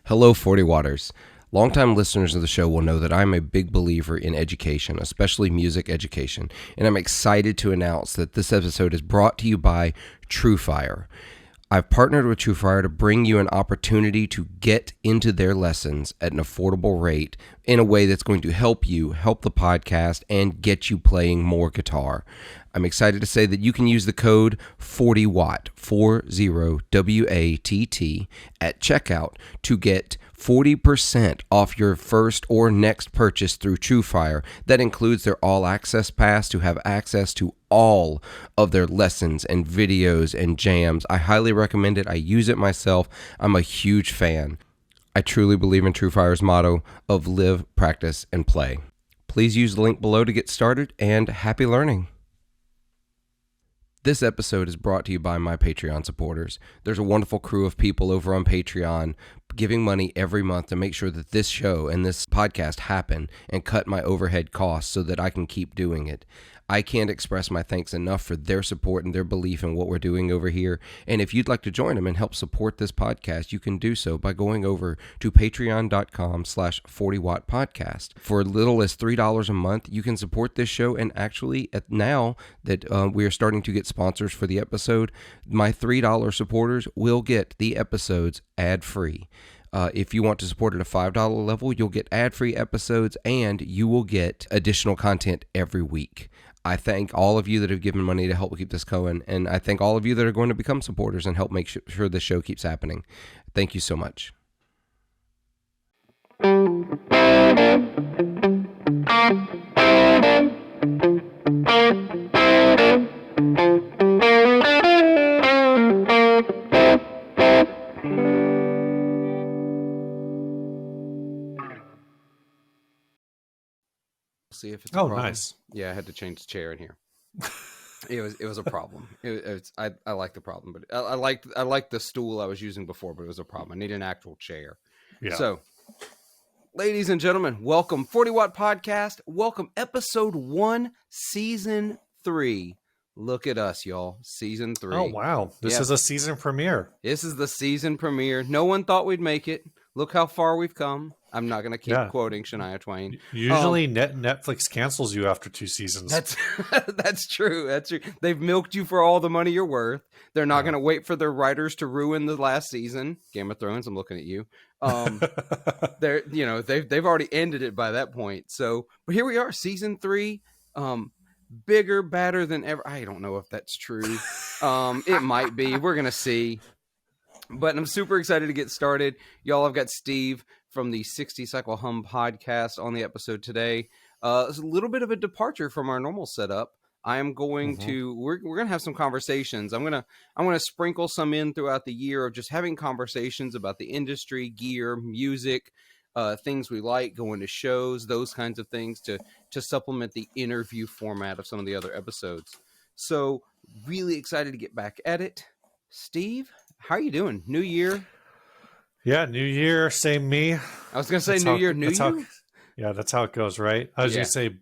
Hello, 40 Waters. Longtime listeners of the show will know that I'm a big believer in education, especially music education, and I'm excited to announce that this episode is brought to you by TrueFire. I've partnered with TrueFire to bring you an opportunity to get into their lessons at an affordable rate in a way that's going to help you, help the podcast, and get you playing more guitar. I'm excited to say that you can use the code 40WATT, 40WATT, at checkout to get 40% off your first or next purchase through TrueFire. That includes their all-access pass to have access to all of their lessons and videos and jams. I highly recommend it. I use it myself. I'm a huge fan. I truly believe in TrueFire's motto of live, practice, and play. Please use the link below to get started, and happy learning. This episode is brought to you by my Patreon supporters. There's a wonderful crew of people over on Patreon giving money every month to make sure that this show and this podcast happen and cut my overhead costs so that I can keep doing it. I can't express my thanks enough for their support and their belief in what we're doing over here. And if you'd like to join them and help support this podcast, you can do so by going over to patreon.com/40wattpodcast. For as little as $3 a month, you can support this show. And actually, now that we are starting to get sponsors for the episode, my $3 supporters will get the episodes ad-free. If you want to support at a $5 level, you'll get ad-free episodes and you will get additional content every week. I thank all of you that have given money to help keep this going, and I thank all of you that are going to become supporters and help make sure this show keeps happening. Thank you so much. See if it's a problem. Nice. Yeah, I had to change the chair in here. It was a problem. I like the problem, but I liked the stool I was using before, but it was a problem. I need an actual chair. Yeah. So, ladies and gentlemen, welcome 40 Watt Podcast. Welcome episode 1, season 3. Look at us, y'all. Season 3. Oh wow, this is a season premiere. This is the season premiere. No one thought we'd make it. Look how far we've come. I'm not going to keep quoting Shania Twain. Usually Netflix cancels you after 2 seasons. That's true. That's true. They've milked you for all the money you're worth. They're not going to wait for their writers to ruin the last season. Game of Thrones, I'm looking at you. They've already ended it by that point. So, but here we are, season 3. Bigger, badder than ever. I don't know if that's true. It might be. We're going to see. But I'm super excited to get started. Y'all, I've got Steve from the 60 Cycle Hum podcast on the episode today. It's a little bit of a departure from our normal setup. I am going to, we're going to have some conversations. I'm going to sprinkle some in throughout the year of just having conversations about the industry, gear, music, things we like, going to shows, those kinds of things to supplement the interview format of some of the other episodes. So really excited to get back at it. Steve, how are you doing? New year? Yeah, new year, same me. I was going to say new year, new you? Yeah, that's how it goes, right? I was going to say,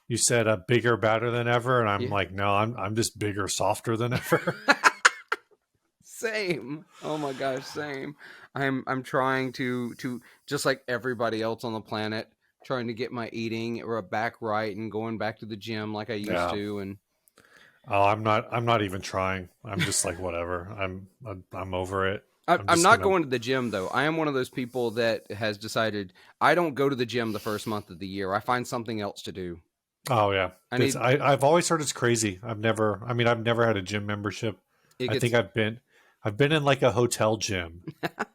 you said bigger, badder than ever, and I'm like, no, I'm just bigger, softer than ever. Same. Oh my gosh, same. I'm trying to just like everybody else on the planet, trying to get my eating back right and going back to the gym like I used to. And I'm not even trying. I'm just like, whatever. I'm over it. I'm not going to the gym though. I am one of those people that has decided I don't go to the gym the first month of the year. I find something else to do. Oh yeah. I've always heard it's crazy. I've never had a gym membership. I think I've been in like a hotel gym.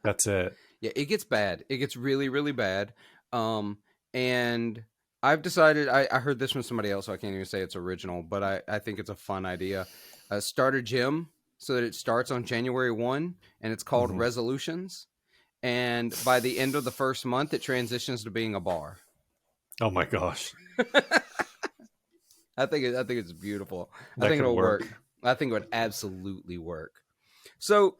That's it. Yeah, it gets bad. It gets really, really bad. And I've decided, I heard this from somebody else, so I can't even say it's original, but I think it's a fun idea. Start a gym so that it starts on January 1, and it's called Resolutions. And by the end of the first month, it transitions to being a bar. Oh my gosh. I think it's beautiful. I think it'll work. I think it would absolutely work. So,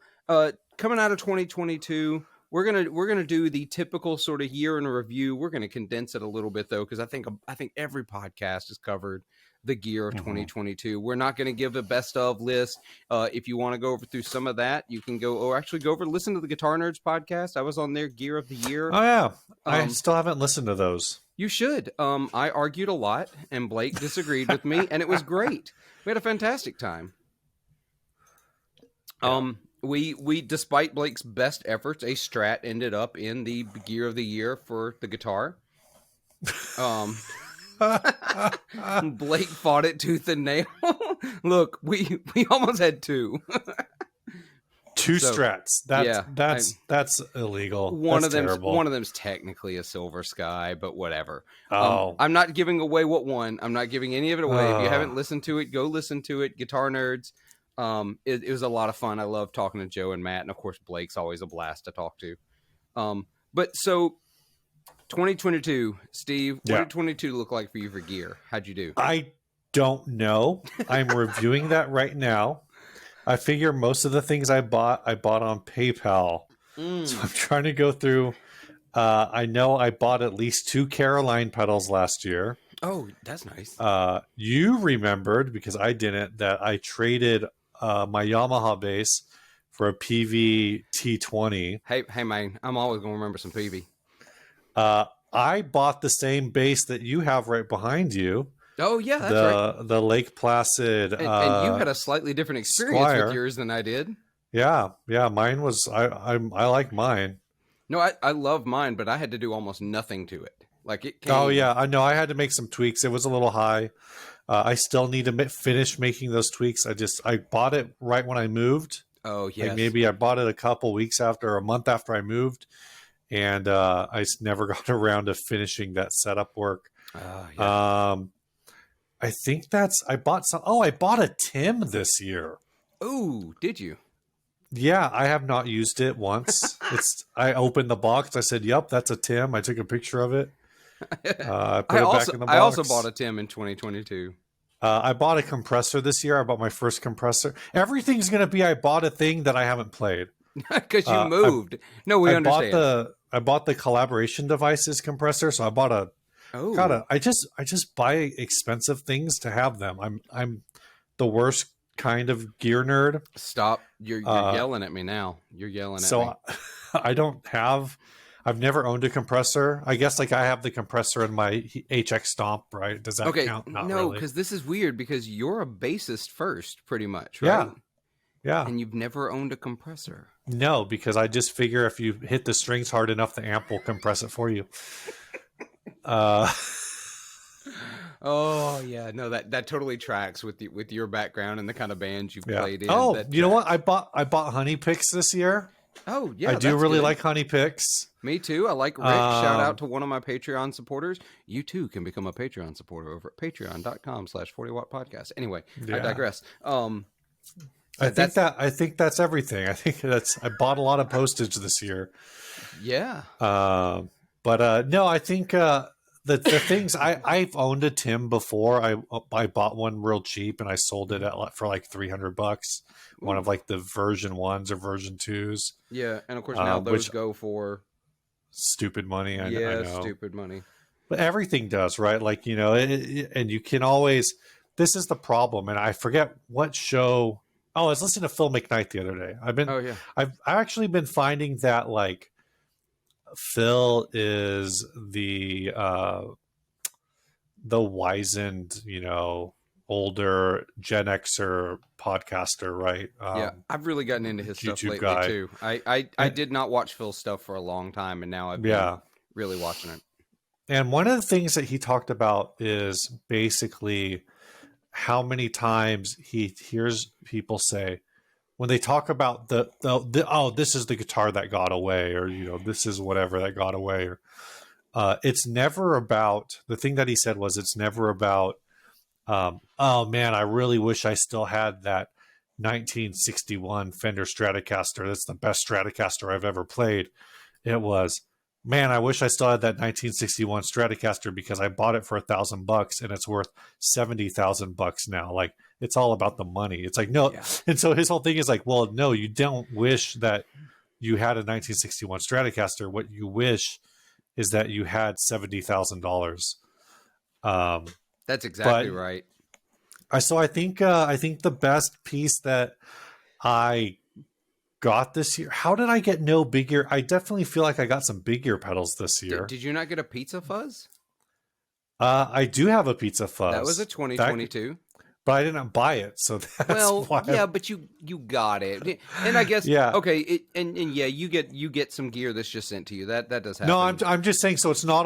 coming out of 2022, we're gonna do the typical sort of year in a review. We're gonna condense it a little bit though, because I think every podcast is covered the gear of 2022. We're not going to give a best of list. If you want to go over through some of that, you can go, or actually go over listen to the Guitar Nerds podcast. I was on their gear of the year. Oh yeah, I still haven't listened to those. You should. I argued a lot, and Blake disagreed with me, and it was great. We had a fantastic time. Yeah. We despite Blake's best efforts, a Strat ended up in the gear of the year for the guitar. Blake fought it tooth and nail. Look, we almost had two. Two Strats. That's illegal. One that's terrible. One of them's technically a Silver Sky, but whatever. I'm not giving away what won. I'm not giving any of it away. If you haven't listened to it, go listen to it. Guitar Nerds. It was a lot of fun. I love talking to Joe and Matt, and of course Blake's always a blast to talk to. But so 2022, Steve, what did 2022 look like for you for gear? How'd you do? I don't know. I'm reviewing that right now. I figure most of the things I bought on PayPal. So I'm trying to go through. I know I bought at least 2 Caroline pedals last year. Oh, that's nice. You remembered, because I didn't, that I traded my Yamaha bass for a PV T20. Hey man, I'm always going to remember some PV. I bought the same bass that you have right behind you. Oh yeah, that's right. The Lake Placid. And you had a slightly different experience Squire. with yours than I did. Yeah. Mine was. I like mine. No, I love mine, but I had to do almost nothing to it. Like it came... Oh yeah, I know. I had to make some tweaks. It was a little high. I still need to finish making those tweaks. I bought it right when I moved. Oh yeah. Like maybe I bought it a couple weeks after, or a month after I moved, and I never got around to finishing that setup work. Yeah. I think I bought some. Oh, I bought a Tim this year. Oh, did you? Yeah, I have not used it once. I opened the box. I said, "Yep, that's a Tim." I took a picture of it. Put it back in the box. I also bought a Tim in 2022. I bought a compressor this year. I bought my first compressor. Everything's going to be I bought a thing that I haven't played. Because you moved. We understand. I bought the Collaboration Devices compressor, so I bought a... Oh. God, I just buy expensive things to have them. I'm the worst kind of gear nerd. Stop! You're yelling at me now. You're yelling at me. So I don't have. I've never owned a compressor. I guess like I have the compressor in my HX Stomp, right? Does that count? No, because this is weird because you're a bassist first, pretty much, right? Yeah. And you've never owned a compressor. No, because I just figure if you hit the strings hard enough, the amp will compress it for you. Oh yeah, no, that totally tracks with your background and the kind of bands you've played in. Oh, you know what? I bought Honey Picks this year. Oh yeah, I do really like Honey Picks. Me too. I like Rick. Shout out to one of my Patreon supporters. You too can become a Patreon supporter over at patreon.com/40watt podcast. Anyway, I digress. I think that's everything. I bought a lot of postage this year. Yeah. But no, I think the things I've owned a Tim before. I bought one real cheap and I sold it for like $300. One of like the version 1s or version 2s. Yeah, and of course now those go for stupid money. I know. Stupid money. But everything does, right? Like, you know, and you can always. This is the problem, and I forget what show. Oh, I was listening to Phil McKnight the other day. I've actually been finding that like Phil is the wizened, you know, older Gen Xer podcaster, right? Yeah, I've really gotten into his YouTube stuff lately guy. too. I did not watch Phil's stuff for a long time, and now I've been really watching it. And one of the things that he talked about is basically how many times he hears people say when they talk about the this is the guitar that got away, or you know, this is whatever that got away, or it's never about the thing that he said was it's never about oh man, I really wish I still had that 1961 Fender Stratocaster. That's the best Stratocaster I've ever played. It was, man, I wish I still had that 1961 Stratocaster because I bought it for $1,000 and it's worth $70,000 now. Like, it's all about the money. It's like, no. Yeah. And so his whole thing is like, well, no, you don't wish that you had a 1961 Stratocaster. What you wish is that you had $70,000. That's exactly right. I think the best piece that I got this year. How did I get no big ear? I definitely feel like I got some big ear pedals this year. Did you not get a Pizza Fuzz? I do have a Pizza That was a Fuzz, that, 2022. but I didn't buy it, so that's Well, why. yeah, but you got it, and I guess Yeah, okay, and yeah, you get some gear that's just sent to you. That does no, happen. I'm just saying. So it's Oh, not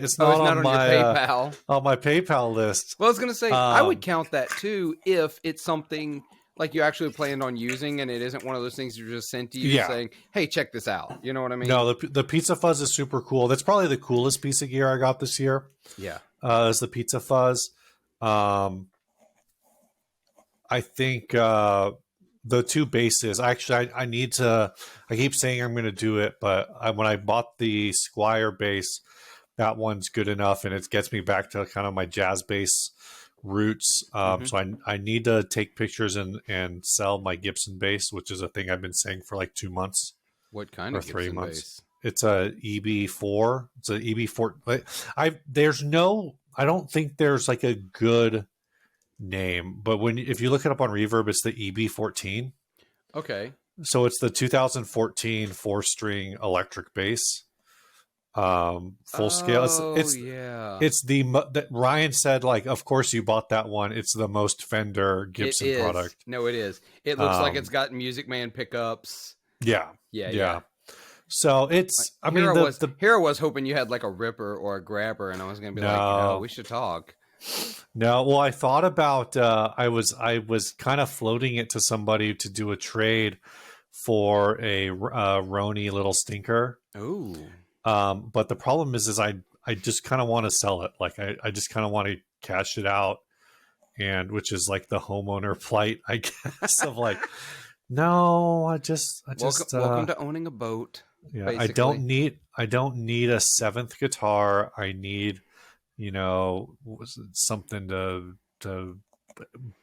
it's not on your PayPal. on my PayPal list. Well, I was gonna say I would Um, count that too if it's something like you actually planned on using, and it isn't one of those things you just sent to you yeah, saying, "Hey, check this out." You know what I mean? no, the Pizza Fuzz is super cool. That's probably the coolest piece of gear I got this year. Yeah. Is the Pizza Fuzz. Um, I think the two bases. Actually, I need to. I keep saying I'm going to do it, but when I bought the Squire bass, that one's good enough, and it gets me back to kind of my jazz bass roots. Hmm. So I need to take pictures and sell my Gibson bass, which is a thing I've been saying for like 2 months What kind or of three Gibson months. bass? It's a EB4. It's a EB4. I there's no. I don't think there's like a good name, but if you look it up on Reverb, it's the EB14. Okay. So it's the 2014 4-string electric bass, full scale. Oh yeah, It's that Ryan said, like, of course you bought that one. It's the most Fender it Gibson is. product. No, it is. It looks like it's Um, got Music Man pickups. yeah, Yeah, yeah. yeah. So it's, I mean, the Here I was hoping you had like a ripper or a grabber, and I was gonna be like, we no, should talk. no. Well, I thought about, I was kind of floating it to somebody to do a trade for a Roni little stinker. Ooh. But the problem is I just kind of want to sell it. Like I just kind of want to cash it out, and which is like the homeowner plight, I guess, of like, no, I Welcome, just, welcome to owning a boat, yeah, basically. I don't need a seventh guitar. I need, something to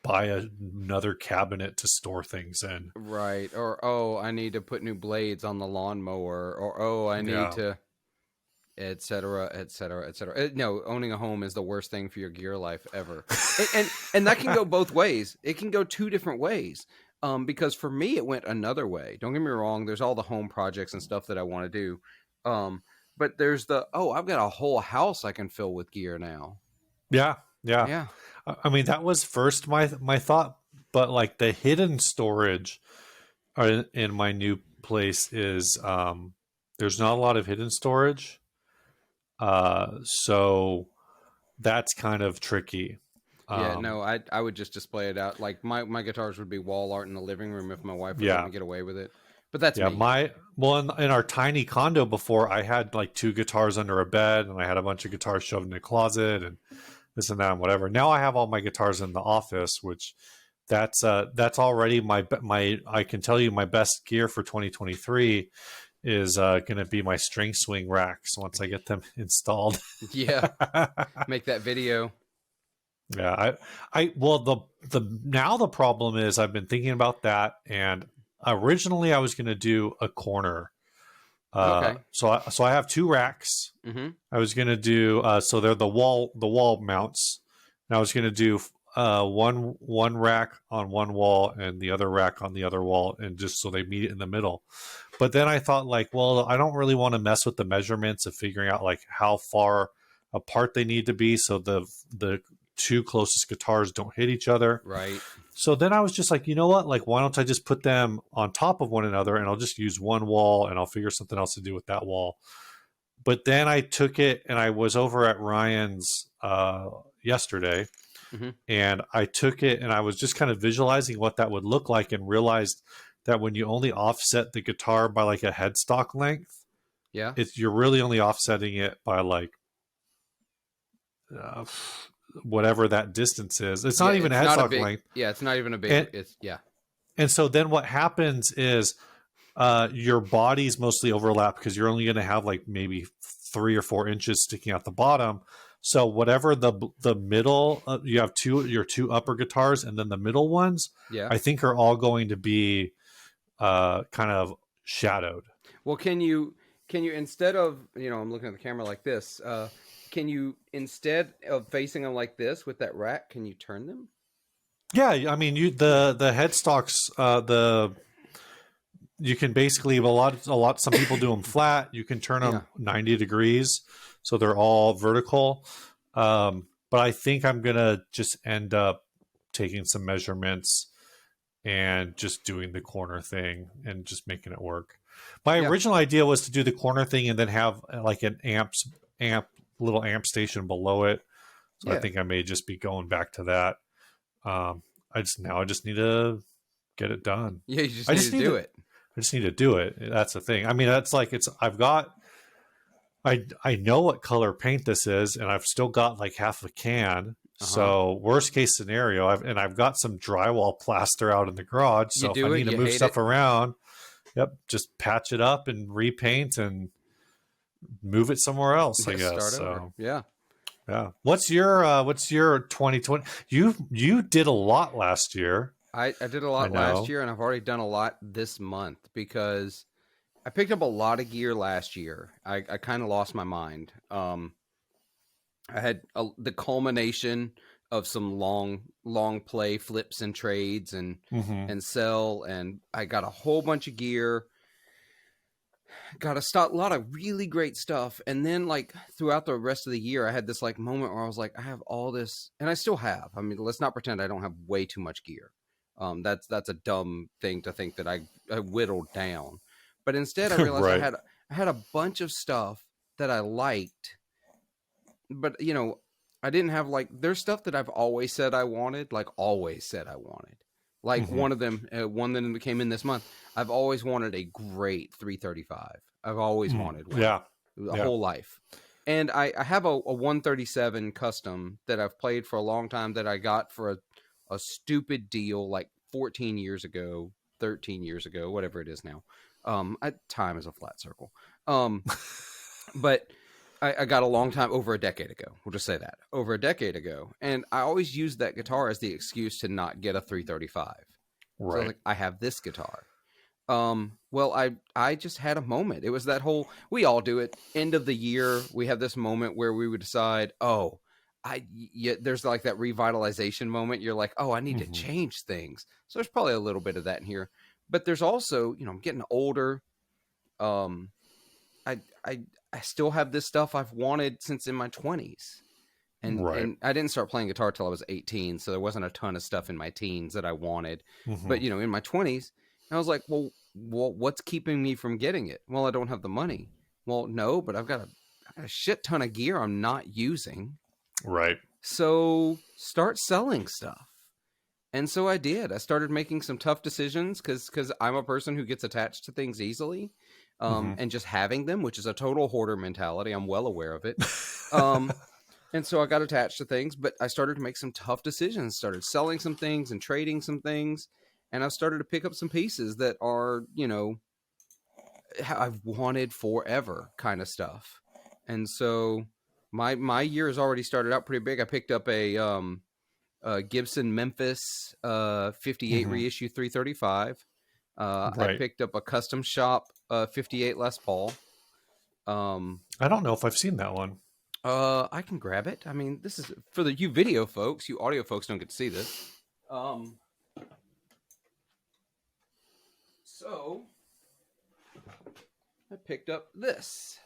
buy another cabinet to store things in. Right. Or I need to put new blades on the lawnmower. Or I need Yeah, to, et cetera, et cetera, et cetera. No, owning a home is the worst thing for your gear life ever. And that can go both ways. It can go two different ways. Because for me, it went another way. Don't get me wrong. There's all the home projects and stuff that I want to do. But there's I've got a whole house I can fill with gear now. yeah, yeah. Yeah. I mean, that was first my thought, but like the hidden storage in my new place is there's not a lot of hidden storage, so that's kind of tricky. Yeah, Um, no, I would just display it out. Like my guitars would be wall art in the living room if my wife would let yeah, me get away with it. But that's yeah. me. In our tiny condo before, I had like two guitars under a bed, and I had a bunch of guitars shoved in a closet, and this and that and whatever. Now I have all my guitars in the office, which that's already my I can tell you my best gear for 2023 is going to be my string swing racks once I get them installed. Yeah, make that video. Yeah, I well the problem is I've been thinking about that, and originally I was going to do a corner. Okay. So I have two racks. Mm-hmm. I was going to do so they're the wall mounts. And I was going to do one rack on one wall and the other rack on the other wall, and just so they meet in the middle. But then I thought, like, well, I don't really want to mess with the measurements of figuring out like how far apart they need to be so the two closest guitars don't hit each other. Right. So then I was just like, you know what? Like, why don't I just put them on top of one another, and I'll just use one wall, and I'll figure something else to do with that wall. But then I took it, and I was over at Ryan's yesterday, Mm-hmm. and I took it, and I was just kind of visualizing what that would look like, and realized that when you only offset the guitar by like a headstock length, Yeah. you're really only offsetting it by like uh, whatever that distance is. It's Yeah. not even a It's not a headstock big. length. Yeah, it's not even a big. And It's yeah. and so then what happens is your bodies mostly overlap because you're only going to have like maybe 3 or 4 inches sticking out the bottom. So whatever the middle, you have your two upper guitars, and then the middle ones, Yeah. I think are all going to be kind of shadowed. Well, can you instead of I'm looking at the camera like this. Can you instead of facing them like this with that rack, can you turn them? Yeah, I mean, the headstocks, the you can basically some people do them flat. You can turn Yeah. them 90 degrees, so they're all vertical. But I think I'm gonna just end up taking some measurements and just doing the corner thing and just making it work. My Yeah. original idea was to do the corner thing and then have like an amp little amp station below it. So I Yeah. think I may just be going back to that. I just need to get it done. Yeah. You just I need just to need do to it. I just need to do it. That's the thing. I mean, that's like I know what color paint this is, and I've still got like half a can. Uh huh. So worst case scenario, I've got some drywall plaster out in the garage. You So if I do it. need to You move hate stuff it. around, yep, just patch it up and repaint and move it somewhere else, I Yeah. guess. Start over. So Yeah. yeah. What's your 2020? You did a lot last year. I did a I lot last know. year, and I've already done a lot this month because I picked up a lot of gear last year. I kind of lost my mind. I had the culmination of some long play flips and trades Mm-hmm. and sell, and I got a whole bunch of gear, got a lot of really great stuff, and then like throughout the rest of the year I had this like moment where I was like, I have all this, and I still have. I mean, let's not pretend I don't have way too much gear. That's a dumb thing to think that I whittled down, but instead I realized Right. I had a bunch of stuff that I liked, but I didn't have like, there's stuff that I've always said I wanted, like always said I wanted. Like Mm-hmm. one of them, one that came in this month. I've always wanted a great 335. I've always Mm. wanted one, Yeah. the Yeah. whole life. And I have a 137 custom that I've played for a long time that I got for a stupid deal like 14 years ago, 13 years ago, whatever it is now. Time is a flat circle. But I got a long time, over a decade ago. We'll just say that, over a decade ago, and I always used that guitar as the excuse to not get a 335. So I was Right. like, I have this guitar. Well, I just had a moment. It was that whole, we all do it. End of the year, we have this moment where we would decide, oh, there's like that revitalization moment. You're like, oh, I need to Mm-hmm. change things. So there's probably a little bit of that in here, but there's also, I'm getting older. Um, I I I still have this stuff I've wanted since in my 20s. Right. And I didn't start playing guitar till I was 18, so there wasn't a ton of stuff in my teens that I wanted. Mm-hmm. But in my 20s, I was like, well, what's keeping me from getting it? Well, I don't have the money. Well, no, but I got a shit ton of gear I'm not using. Right. So start selling stuff. And so I did. I started making some tough decisions because I'm a person who gets attached to things easily, Mm-hmm. and just having them, which is a total hoarder mentality. I'm well aware of it. Um, and so I got attached to things, but I started to make some tough decisions, started selling some things and trading some things. And I've started to pick up some pieces that are, I've wanted forever kind of stuff. And so my year has already started out pretty big. I picked up a Gibson Memphis 58 Mm-hmm. reissue 335. I Right. picked up a custom shop 58 Les Paul. Um, I don't know if I've seen that one. I can grab it. I mean, this is for you video folks. You audio folks don't get to see this. Um, so I picked up this.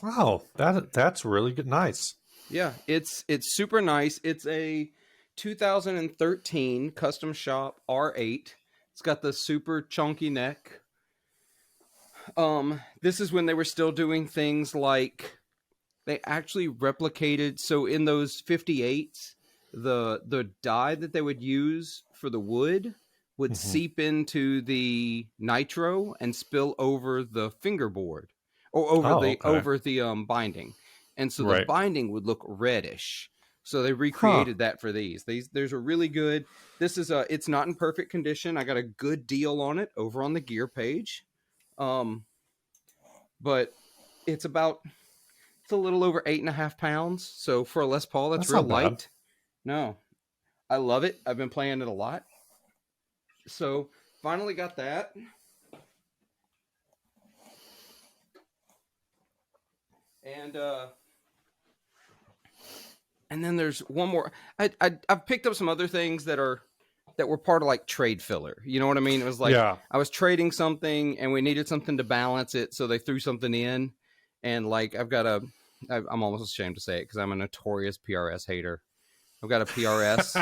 Oh, that's really good. Nice. Yeah, it's super nice. It's a 2013 custom shop R8. It's got the super chunky neck. This is when they were still doing things like they actually replicated. So in those 58s, the dye that they would use for the wood would Mm-hmm. seep into the nitro and spill over the fingerboard or over Oh, the okay. binding, and so the Right. binding would look reddish. So they Huh. recreated that for these. There's a really good. This is it's not in perfect condition. I got a good deal on it over on the gear page. Um, but it's about, it's a little over 8.5 pounds. So for a Les Paul, that's That's real not bad. light. No, I love it. I've been playing it a lot. So finally got that. And And then there's one more. I've picked up some other things that were part of like trade filler. You know what I mean? It was like Yeah. I was trading something and we needed something to balance it, so they threw something in. And like I'm almost ashamed to say it because I'm a notorious PRS hater. I've got a PRS.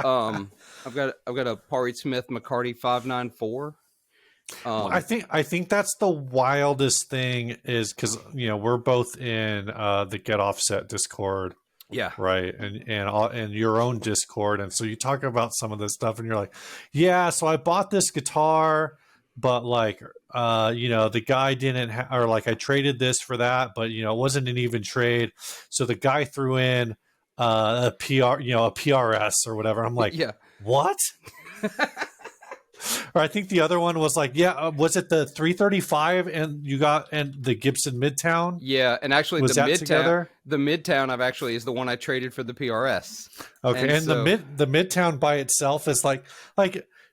Um, I've got a Pari Smith McCarty 594. I think that's the wildest thing is because we're both in the Get Offset Discord, Yeah, right, and your own Discord, and so you talk about some of this stuff, and you're like, yeah, so I bought this guitar, but like the guy didn't or like I traded this for that, but it wasn't an even trade, so the guy threw in a PRS or whatever. I'm like, yeah. what? Or I think the other one was like, was it the 335 and the Gibson Midtown? Yeah, and actually Was that together? the Midtown I've actually is the one I traded for the PRS. Okay, and so, the Midtown by itself is like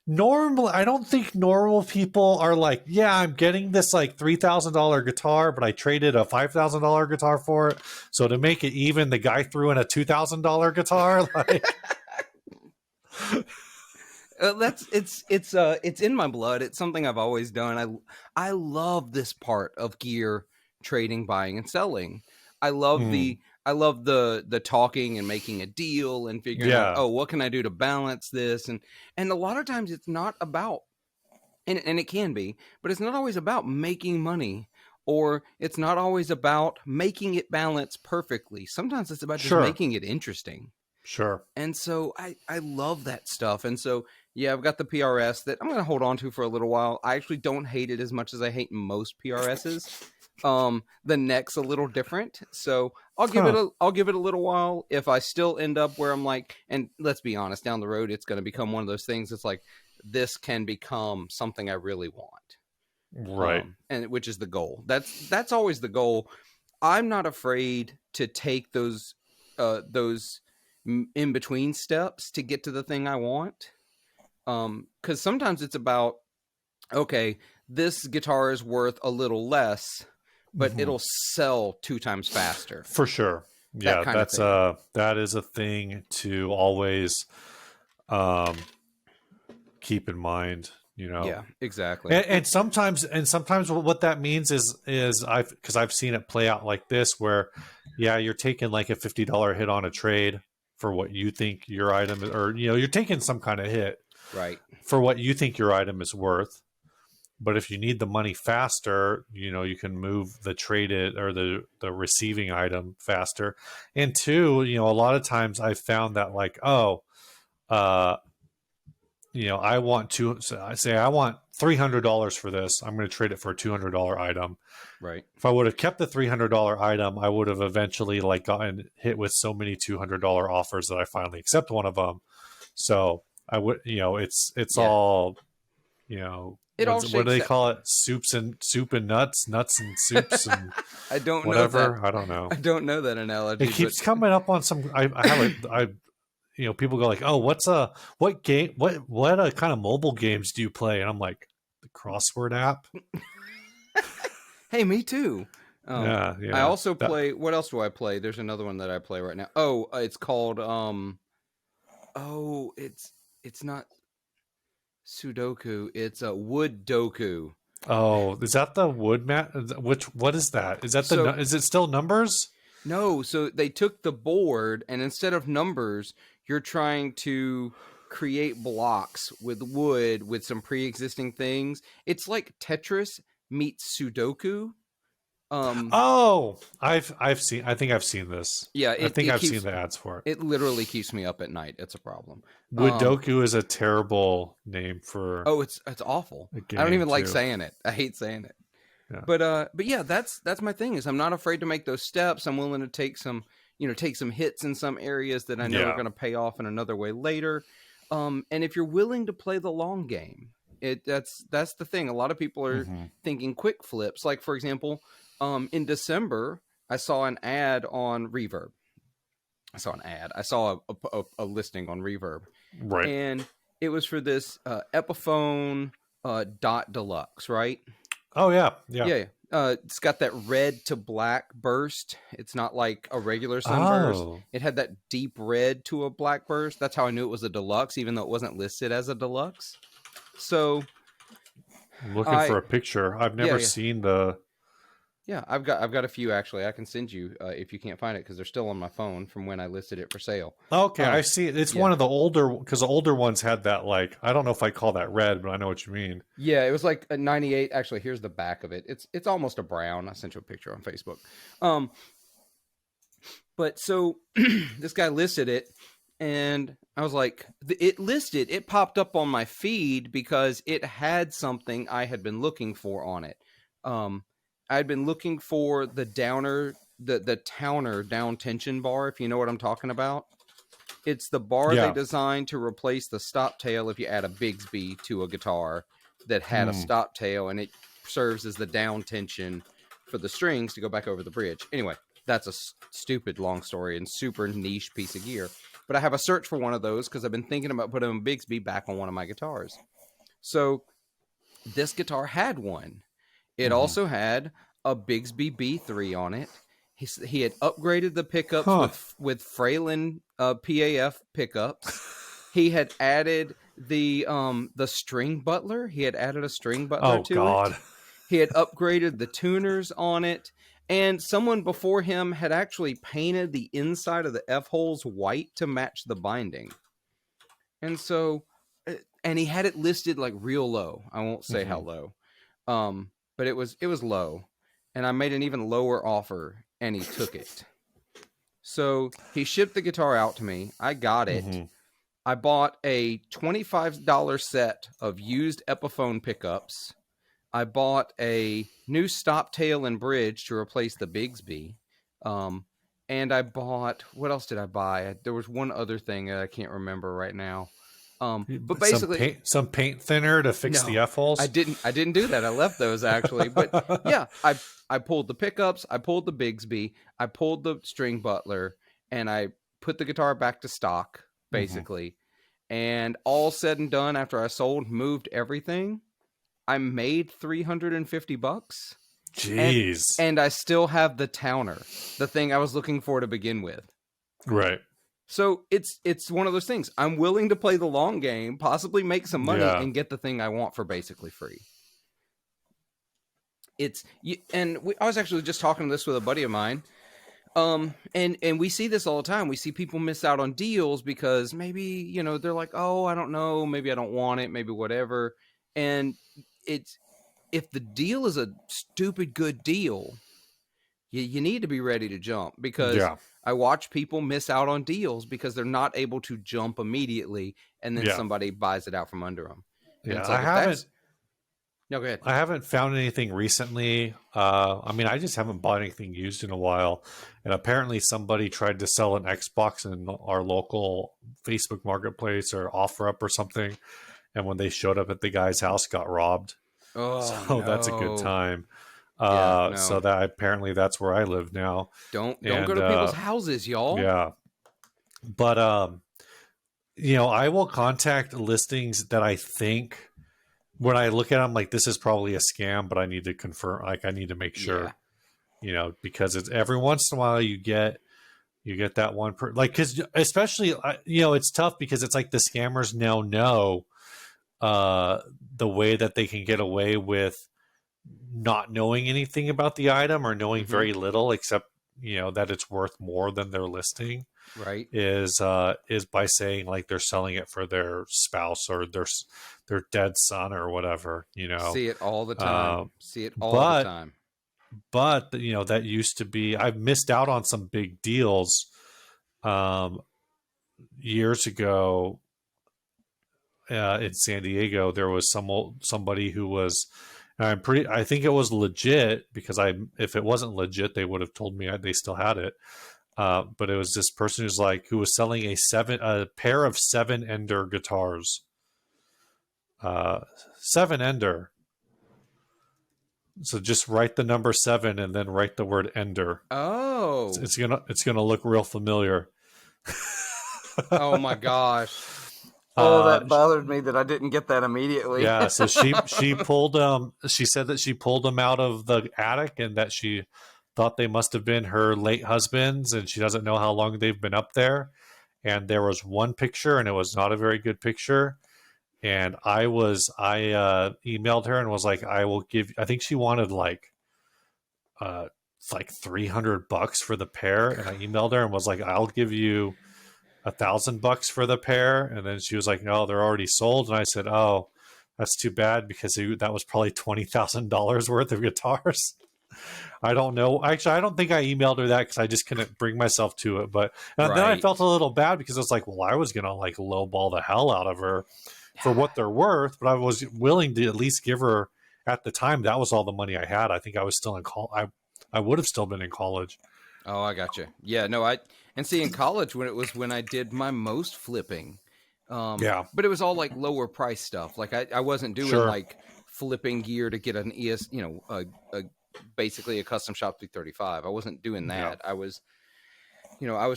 normal. I don't think normal people are like, yeah, I'm getting this like $3,000 guitar, but I traded a $5,000 guitar for it. So to make it even, the guy threw in a $2,000 guitar. Like, it's in my blood. It's something I've always done. I love this part of gear trading, buying, and selling. I love the talking and making a deal and figuring out, oh, what can I do to balance this? And a lot of times it's not about, and it can be, but it's not always about making money, or it's not always about making it balance perfectly. Sometimes it's about just making it interesting. Sure. And so I love that stuff. And so, yeah, I've got the PRS that I'm going to hold on to for a little while. I actually don't hate it as much as I hate most PRSs. The neck's a little different. So I'll give it a little while. If I still end up where I'm like, and let's be honest, down the road, it's going to become one of those things. It's like, this can become something I really want. Right. And which is the goal. That's always the goal. I'm not afraid to take those in between steps to get to the thing I want. Because sometimes it's about, okay, this guitar is worth a little less, but it'll sell 2 times faster. For sure. Yeah, that is a thing to always keep in mind. Yeah, exactly. And sometimes what that means is because I've seen it play out like this, where you're taking like a $50 hit on a trade for what you think your item is, or you're taking some kind of hit right for what you think your item is worth. But if you need the money faster, you can move the traded or the receiving item faster. And two, a lot of times I've found that like, I want to say I want $300 for this. I'm going to trade it for a $200 item. Right. If I would have kept the $300 item, I would have eventually like gotten hit with so many $200 offers that I finally accept one of them. So I would, it's all, what do they call it? Soup and nuts and soups and I don't whatever. know that. I don't know. I don't know that analogy. It keeps coming up on some. I have people go like, oh, what kind of mobile games do you play? And I'm like, the crossword app. Hey, me too. Yeah. I also play. What else do I play? There's another one that I play right now. Oh, it's called. It's not Sudoku. It's a Wood Doku. Oh, is that the wood mat? What is that? Is that is it still numbers? No. So they took the board, and instead of numbers, you're trying to create blocks with wood with some pre-existing things. It's like Tetris meets Sudoku. I've seen. I think I've seen this. Yeah, I think I've seen the ads for it. It literally keeps me up at night. It's a problem. Wooddoku is a terrible name for. Oh, it's awful. I don't even like saying it. I hate saying it. Yeah. But yeah, that's my thing. Is I'm not afraid to make those steps. I'm willing to take some hits in some areas that I know are going to pay off in another way later. And if you're willing to play the long game, that's the thing. A lot of people are thinking quick flips. Like for example. In December, I saw an ad on Reverb. I saw a listing on Reverb. Right. And it was for this Epiphone Dot Deluxe, right? Oh, yeah. Yeah. It's got that red to black burst. It's not like a regular sunburst. Oh, It had that deep red to a black burst. That's how I knew it was a deluxe, even though it wasn't listed as a deluxe. So I'm looking I, for a picture. I've yeah, never yeah, seen the. yeah. I've got a few actually. I can send you if you can't find it because they're still on my phone from when I listed it for sale. Okay, I Um, see it. It's yeah, one of the older because the older ones had that like I don't know if I call that red, but I know what you mean. yeah. It was like a 98. Actually, here's the back of it. It's almost a brown. I sent you a picture on Facebook. Um, but so this guy listed it, and I was like, it popped up on my feed because it had something I had been looking for on it. Um, I'd been looking for the Towner down tension bar, if you know what I'm talking about. It's the bar they Yeah. designed to replace the stop tail if you add a Bigsby to a guitar that had a Hmm. stop tail, and it serves as the down tension for the strings to go back over the bridge. Anyway, that's a stupid long story and super niche piece of gear. But I have a search for one of those because I've been thinking about putting a Bigsby back on one of my guitars. So this guitar had one. It Hmm. also had a Bigsby B3 on it. He had upgraded the pickups Huh. with Fralin PAF pickups. He had added the string butler. He had added a string butler Oh to it. God. He had upgraded the tuners on it. And someone before him had actually painted the inside of the F holes white to match the binding. And so, and he had it listed like real low. I won't say how Hmm. low, but it was low, and I made an even lower offer, and he took it. So he shipped the guitar out to me. I got it. Hmm. I bought a $25 set of used Epiphone pickups. I bought a new stop tail and bridge to replace the Bigsby. Um, and I bought, what else did I buy? There was one other thing that I can't remember right now. But basically, Some paint thinner to fix the no, F holes. I didn't do that. I left those actually. But yeah, I pulled the pickups, I pulled the Bigsby, I pulled the string butler, and I put the guitar back to stock, Hmm. basically. And all said and done, after I moved everything, I made $350, and Jeez. and I still have the Towner, the thing I was looking for to begin with. Right. So it's one of those things. I'm willing to play the long game, possibly make some money, Yeah. and get the thing I want for basically free. I was actually just talking to this with a buddy of mine. And we see this all the time. We see people miss out on deals because maybe, they're like, oh, I don't know, maybe I don't want it, maybe whatever. And it's if the deal is a stupid good deal, you need to be ready to jump, because Yeah. I watch people miss out on deals because they're not able to jump immediately, and then Yeah. somebody buys it out from under them. And Yeah. it's I like, if haven't. that's no, go ahead. I haven't found anything recently. I mean, I just haven't bought anything used in a while. And apparently, somebody tried to sell an Xbox in our local Facebook Marketplace or OfferUp or something. And when they showed up at the guy's house, got robbed. Oh So that's a good no. time. Yeah, So no. that apparently that's where I live now. Don't go And to people's houses, y'all. yeah, but I will contact listings that I think when I look at them, like this is probably a scam, but I need to confirm. Like I need to make Yeah. sure, because it's every once in a while you get that one like because especially it's tough because it's like the scammers now know the way that they can get away with not knowing anything about the item or knowing Mm-hmm. very little except that it's worth more than their listing Right. is by saying like they're selling it for their spouse or their dead son or whatever. See it all the time. Um, See it all the but time. that used to be. I've missed out on some big deals um, years ago in San Diego. There was somebody who was. I think it was legit because if it wasn't legit, they would have told me they still had it. But it was this person who was selling a pair of 7-ender guitars. 7-ender. So just write the number 7 and then write the word ender. Oh. It's gonna look real familiar. Oh my gosh. Oh, that bothered me that I didn't get that immediately. Yeah, so she pulled she said that she pulled them out of the attic and that she thought they must have been her late husband's, and she doesn't know how long they've been up there. And there was one picture, and it was not a very good picture. And I emailed her and was like, I will give. I think she wanted uh like $300 for the pair, and I emailed her and was like, I'll give you $1,000 for the pair. And then she was like, no, they're already sold. And I said, oh, that's too bad, because that was probably $20,000 worth of guitars. I don't know. Actually, I don't think I emailed her that because I just couldn't bring myself to it. But then I felt a little bad because I was like, well, I was going to like lowball the hell out of her for what they're worth. But I was willing to at least give her, at the time, that was all the money I had. I think I was still in college. I would have still been in college. Oh, I got you. Yeah, no, and see, in college when I did my most flipping, Yeah. but it was all like lower price stuff. Like I wasn't doing like flipping gear to get an basically a custom shop 335. I wasn't doing that. Yeah. I was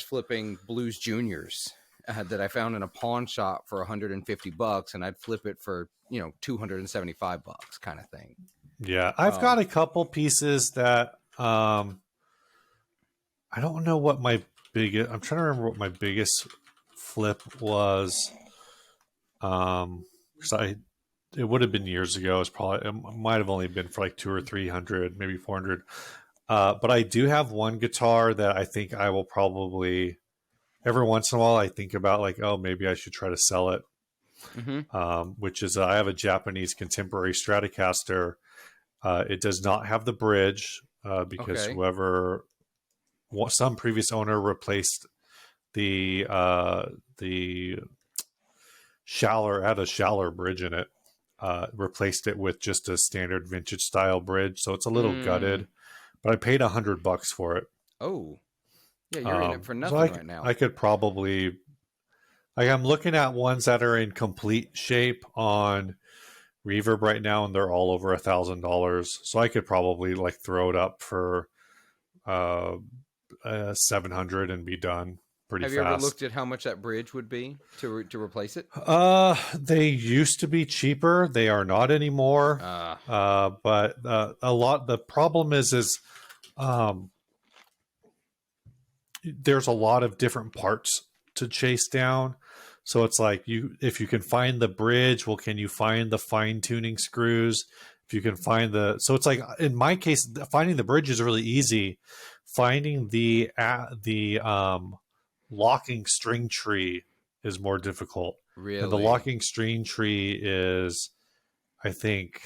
flipping Blues Juniors that I found in a pawn shop for $150, and I'd flip it for $275 kind of thing. Yeah, I've got a couple pieces that I don't know what my biggest. I'm trying to remember what my biggest flip was. Because it would have been years ago. It might have only been for like 200 or 300, maybe 400. But I do have one guitar that I think I will probably, every once in a while, I think about like, oh, maybe I should try to sell it. Mm-hmm. Which is, I have a Japanese contemporary Stratocaster. It does not have the bridge because some previous owner replaced the Schaller, had a Schaller bridge in it, replaced it with just a standard vintage style bridge, so it's a little gutted. But I paid $100 for it. Oh, yeah, you're in it for nothing right now. I could probably, I'm looking at ones that are in complete shape on Reverb right now, and they're all over $1,000. So I could probably like throw it up for 700 and be done pretty fast. Have you ever looked at how much that bridge would be to replace it? They used to be cheaper. They are not anymore. But the problem is there's a lot of different parts to chase down. So it's like if you can find the bridge, well, can you find the fine tuning screws? If you can find so it's like, in my case, finding the bridge is really easy. Finding the locking string tree is more difficult. Really? And the locking string tree is, I think,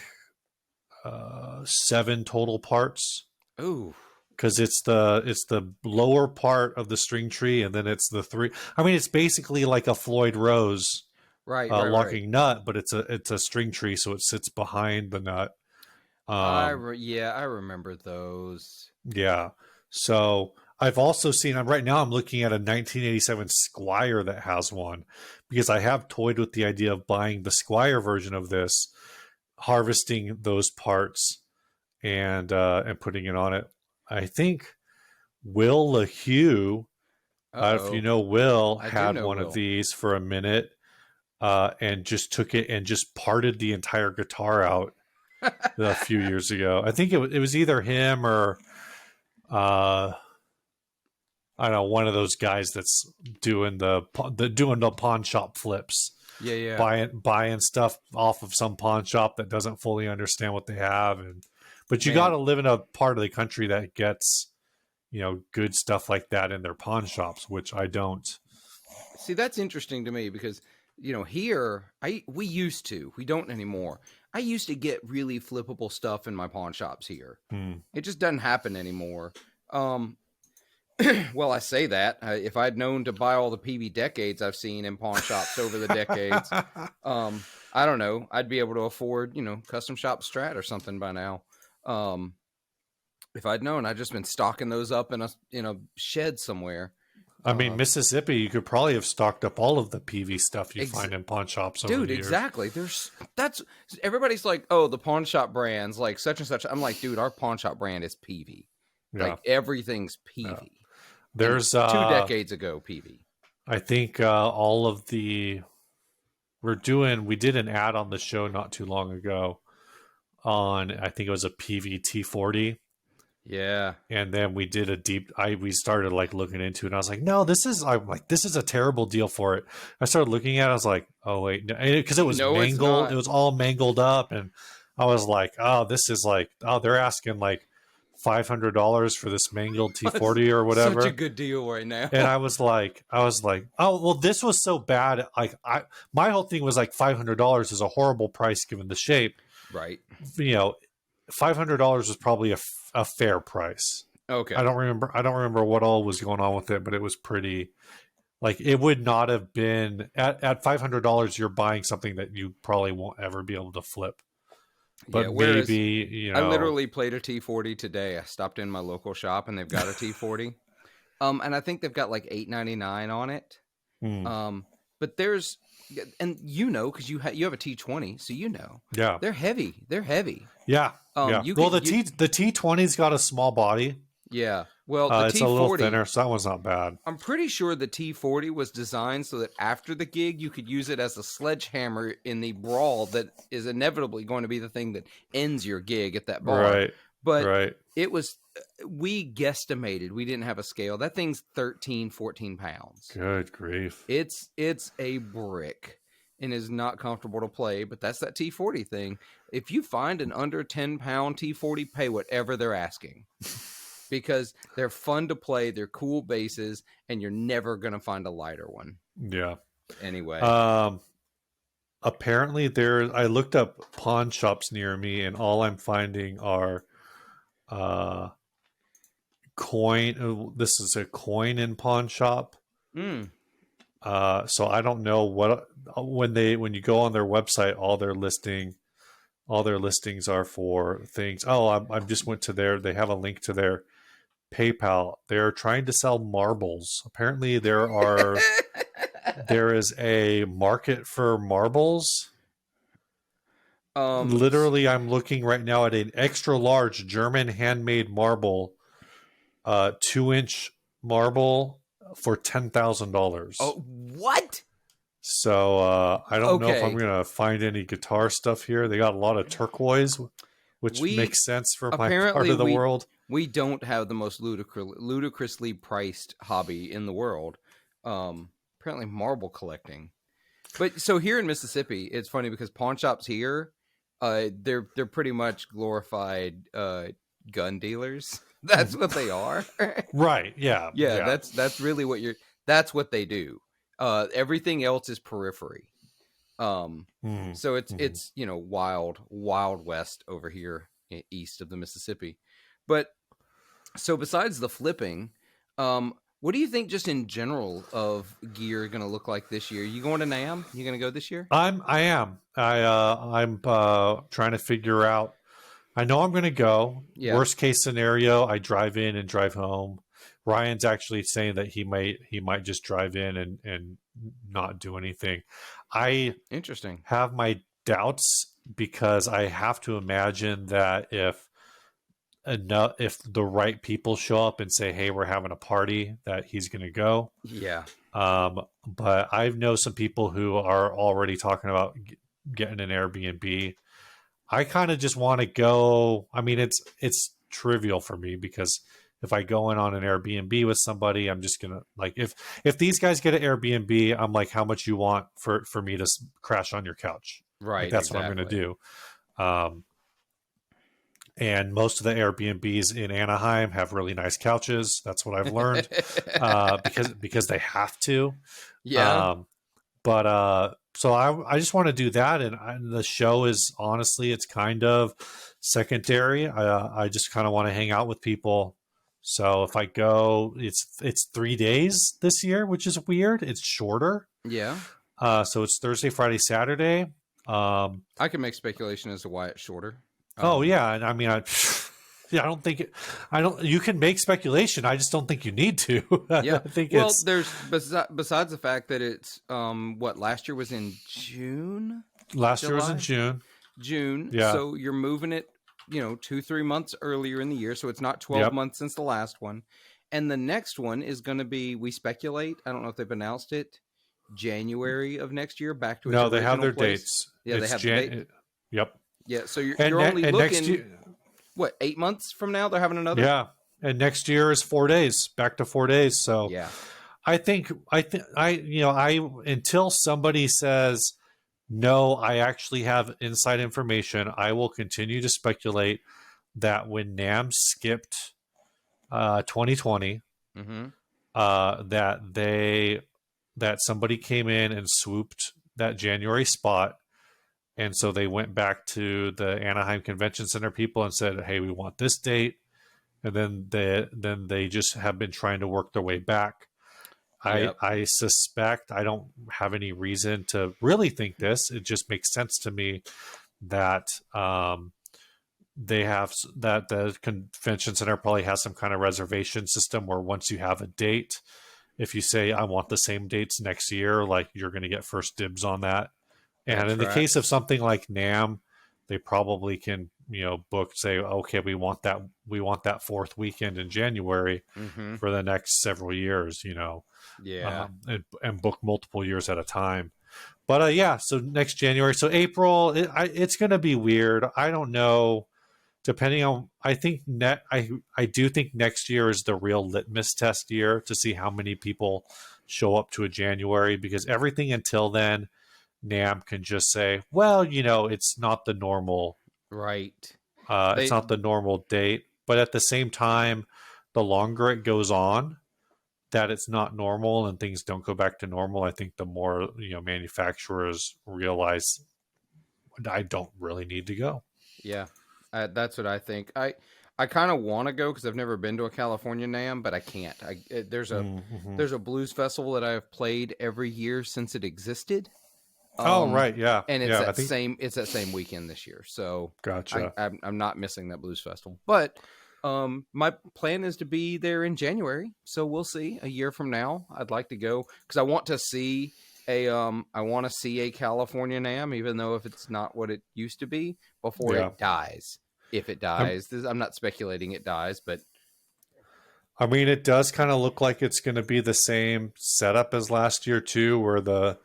7 total parts. Ooh. Because it's the lower part of the string tree, and then it's the 3. I mean, it's basically like a Floyd Rose locking nut, but it's a string tree, so it sits behind the nut. I remember those. Yeah. So I've also seen, right now I'm looking at a 1987 Squire that has one, because I have toyed with the idea of buying the Squire version of this, harvesting those parts and putting it on it. I think Will LaHue, if you know Will, had one of these for a minute and just took it and just parted the entire guitar out a few years ago. I think it was either him or I don't know, one of those guys that's doing the pawn shop flips. Yeah. Buying stuff off of some pawn shop that doesn't fully understand what they have, but you got to live in a part of the country that gets, good stuff like that in their pawn shops, which I don't. See, that's interesting to me because, here we don't anymore. I used to get really flippable stuff in my pawn shops here. It just doesn't happen anymore. Well, I say that if I'd known to buy all the PV decades I've seen in pawn shops over the decades, I don't know, I'd be able to afford, custom shop Strat or something by now. If I'd known, I'd just been stocking those up in a shed somewhere. I mean, Mississippi, you could probably have stocked up all of the PV stuff you find in pawn shops over the years. Exactly. Everybody's like, oh, the pawn shop brands, like such and such. I'm like, dude, our pawn shop brand is PV. Yeah. Like everything's PV. Yeah. There's 2 decades ago, PV. I think all of the we did an ad on the show not too long ago on, I think it was a PVT40. Yeah. And then we did we started like looking into it, and I was like, no, I'm like, this is a terrible deal for it. I started looking at it, I was like, oh wait, because it was No, it's mangled, not. it was all mangled up, and I was like, oh, this is like, oh, they're asking like $500 for this mangled T40 or whatever. Such a good deal right now. And I was like, oh well, this was so bad. Like my whole thing was like $500 is a horrible price given the shape. Right. You know, $500 was probably a fair price. Okay. I don't remember what all was going on with it, but it was pretty. Like, it would not have been at $500. You're buying something that you probably won't ever be able to flip. But yeah, whereas maybe, you know, I literally played a T40 today. I stopped in my local shop and they've got a T40. And I think they've got like $8.99 on it. But there's, and you know, because you have a T20, so you know, yeah, they're heavy. They're heavy. Yeah, yeah. Well, the T20's got a small body. Yeah. Well, the it's T40, a little thinner, so that one's not bad. I'm pretty sure the T40 was designed so that after the gig, you could use it as a sledgehammer in the brawl that is inevitably going to be the thing that ends your gig at that bar. Right. But it was, we guesstimated, we didn't have a scale. That thing's 13, 14 pounds. Good grief. It's a brick and is not comfortable to play, but that's that T40 thing. If you find an under 10 pound T40, pay whatever they're asking. Because they're fun to play, they're cool bases, and you're never going to find a lighter one. Yeah. Anyway. Apparently I looked up pawn shops near me, and all I'm finding are coin. This is a coin in pawn shop. So I don't know when you go on their website, all their listings are for things. Oh, I just went to they have a link to their PayPal. They're trying to sell marbles. Apparently there is a market for marbles. Literally, I'm looking right now at an extra large German handmade marble, 2-inch marble for $10,000. Oh, what? So I don't know if I'm gonna find any guitar stuff here. They got a lot of turquoise, which makes sense for my part of the world. We don't have the most ludicrously priced hobby in the world. Apparently, marble collecting. But so here in Mississippi, it's funny because pawn shops here, they're pretty much glorified gun dealers. That's what they are. Right. Yeah. Yeah. That's really that's what they do. Everything else is periphery. So it's wild west over here east of the Mississippi. But so besides the flipping, what do you think just in general of gear going to look like this year? You going to NAMM? You going to go this year? I am. I'm trying to figure out. I know I'm going to go. Yeah. Worst case scenario, I drive in and drive home. Ryan's actually saying that he might just drive in and not do anything. Interesting. Have my doubts because I have to imagine that if the right people show up and say, hey, we're having a party, that he's going to go. Yeah. But I know some people who are already talking about getting an Airbnb. I kind of just want to go. I mean, it's trivial for me because if I go in on an Airbnb with somebody, I'm just going to like, if these guys get an Airbnb, I'm like, how much you want for me to crash on your couch? Right. Like, that's exactly what I'm going to do. And most of the Airbnbs in Anaheim have really nice couches. That's what I've learned because they have to. Yeah. So I just want to do that. And the show is honestly, it's kind of secondary. I just kind of want to hang out with people. So if I go, it's 3 days this year, which is weird. It's shorter. Yeah. So it's Thursday, Friday, Saturday. I can make speculation as to why it's shorter. Yeah, and I mean, I don't think you can make speculation. I just don't think you need to. Yeah, I think there's besides the fact that it's last year was in June. Last year was in June. Yeah. So you're moving it, 2-3 months earlier in the year. So it's not 12 months since the last one, and the next one is going to be. We speculate. I don't know if they've announced it. January of next year back to its No, they have original their place. dates. Yeah, they It's have the date. Yep. Yeah, so you're And you're only and next looking, year, what, 8 months from now they're having another. yeah, and next year is 4 days, back to 4 days. So Yeah, I until somebody says no, I actually have inside information. I will continue to speculate that when NAM skipped 2020, mm-hmm. that somebody came in and swooped that January spot, and so they went back to the Anaheim Convention Center people and said, "Hey, we want this date," and then they just have been trying to work their way back. Yep. I suspect, I don't have any reason to really think this. It just makes sense to me that they have that the convention center probably has some kind of reservation system where once you have a date, if you say I want the same dates next year, like you're going to get first dibs on that. That And in the case of tracks. something like NAM, they probably can, book, say, okay, we want that fourth weekend in January Mm-hmm. for the next several years, Yeah. and book multiple years at a time. But yeah, so next January, so April, it's going to be weird. I don't know. Depending on, I think I do think next year is the real litmus test year to see how many people show up to a January, because everything until then, NAM can just say, well, it's not the normal, Right. it's They not the normal date. But at the same time, the longer it goes on, that it's not normal and things don't go back to normal, I think the more manufacturers realize I don't really need to go. Yeah, that's what I think. I kind of want to go because I've never been to a California Nam, but I can't. Mm-hmm. There's a blues festival that I've played every year since it existed. Oh, Um, right, yeah, and yeah. I think it's that same weekend this year, so gotcha. I'm not missing that blues festival. But my plan is to be there in January, so we'll see. A year from now, I'd like to go because I want to see a California Nam, even though if it's not what it used to be before Yeah, it dies. If it I'm, dies, I'm not speculating it dies, but I mean, it does kind of look like it's going to be the same setup as last year too, where the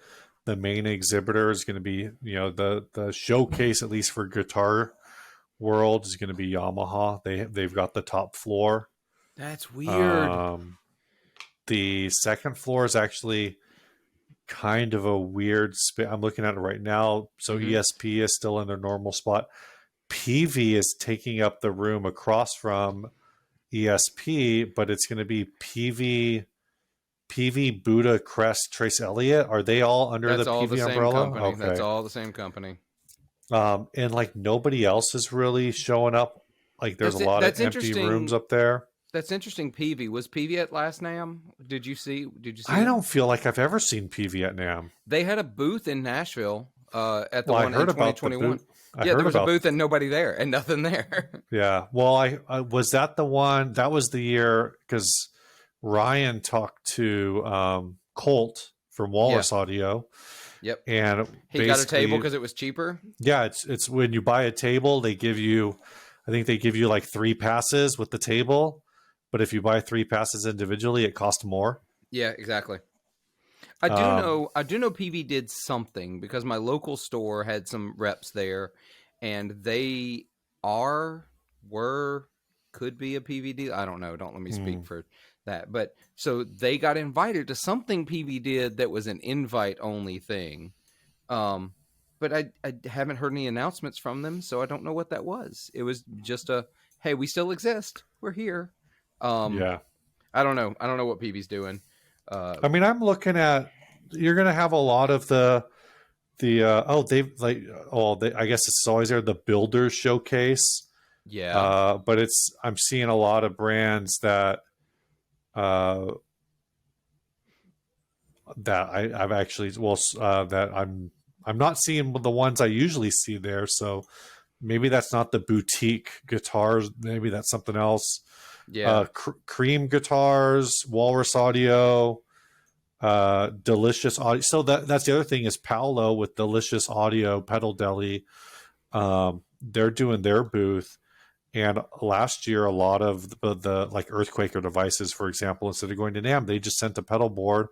main exhibitor is going to be, the showcase, at least for Guitar World, is going to be Yamaha. They've got the top floor. that's weird. Um, the second floor is actually kind of a weird spot. I'm looking at it right now. So Mm-hmm. ESP is still in their normal spot. PV is taking up the room across from ESP, but it's going to be PV, Buddha, Crest, Trace Elliott. Are they all under the That's all the PV same umbrella? company. That's Okay. all the same company. And like nobody else is really showing up. Like there's a That's it. lot of That's empty rooms interesting. up there. That's interesting. PV was PV at last Nam. Did you see? Did you see I them? don't feel like I've ever seen PV at NAM. They had a booth in Nashville at the Well, I one in heard about the 2021. boot. I Yeah, there heard was a about booth and nobody there and nothing there. Yeah. Well, I was that the one that was the year because Ryan talked to Colt from Yeah. Walrus Audio, Yep. and He got a table basically, because it was cheaper. yeah, it's when you buy a table, they give you, I think they give you like 3 passes with the table, but if you buy 3 passes individually, it costs more. Yeah, exactly. Um, I do know PV did something because my local store had some reps there and they are were could be a PV deal. I don't know. Don't let me speak hmm, for that. But so they got invited to something PV did that was an invite only thing. Um but I haven't heard any announcements from them, so I don't know what that was. It was just a hey, we still exist. We're here. Um yeah. I don't know. I don't know what PV's doing. Uh I mean, I'm looking at, you're going to have a lot of I guess it's always there, the builders showcase. yeah. But I'm seeing a lot of brands uh, that I've actually, that I'm not seeing the ones I usually see there. So maybe that's not the boutique guitars. Maybe that's something else. Yeah. Cream Guitars, Walrus Audio, Delicious Audio. So that's the other thing is Paolo with Delicious Audio, Pedal Deli. They're doing their booth. And last year, a lot of the like Earthquaker devices, for example, instead of going to NAM, they just sent a pedal board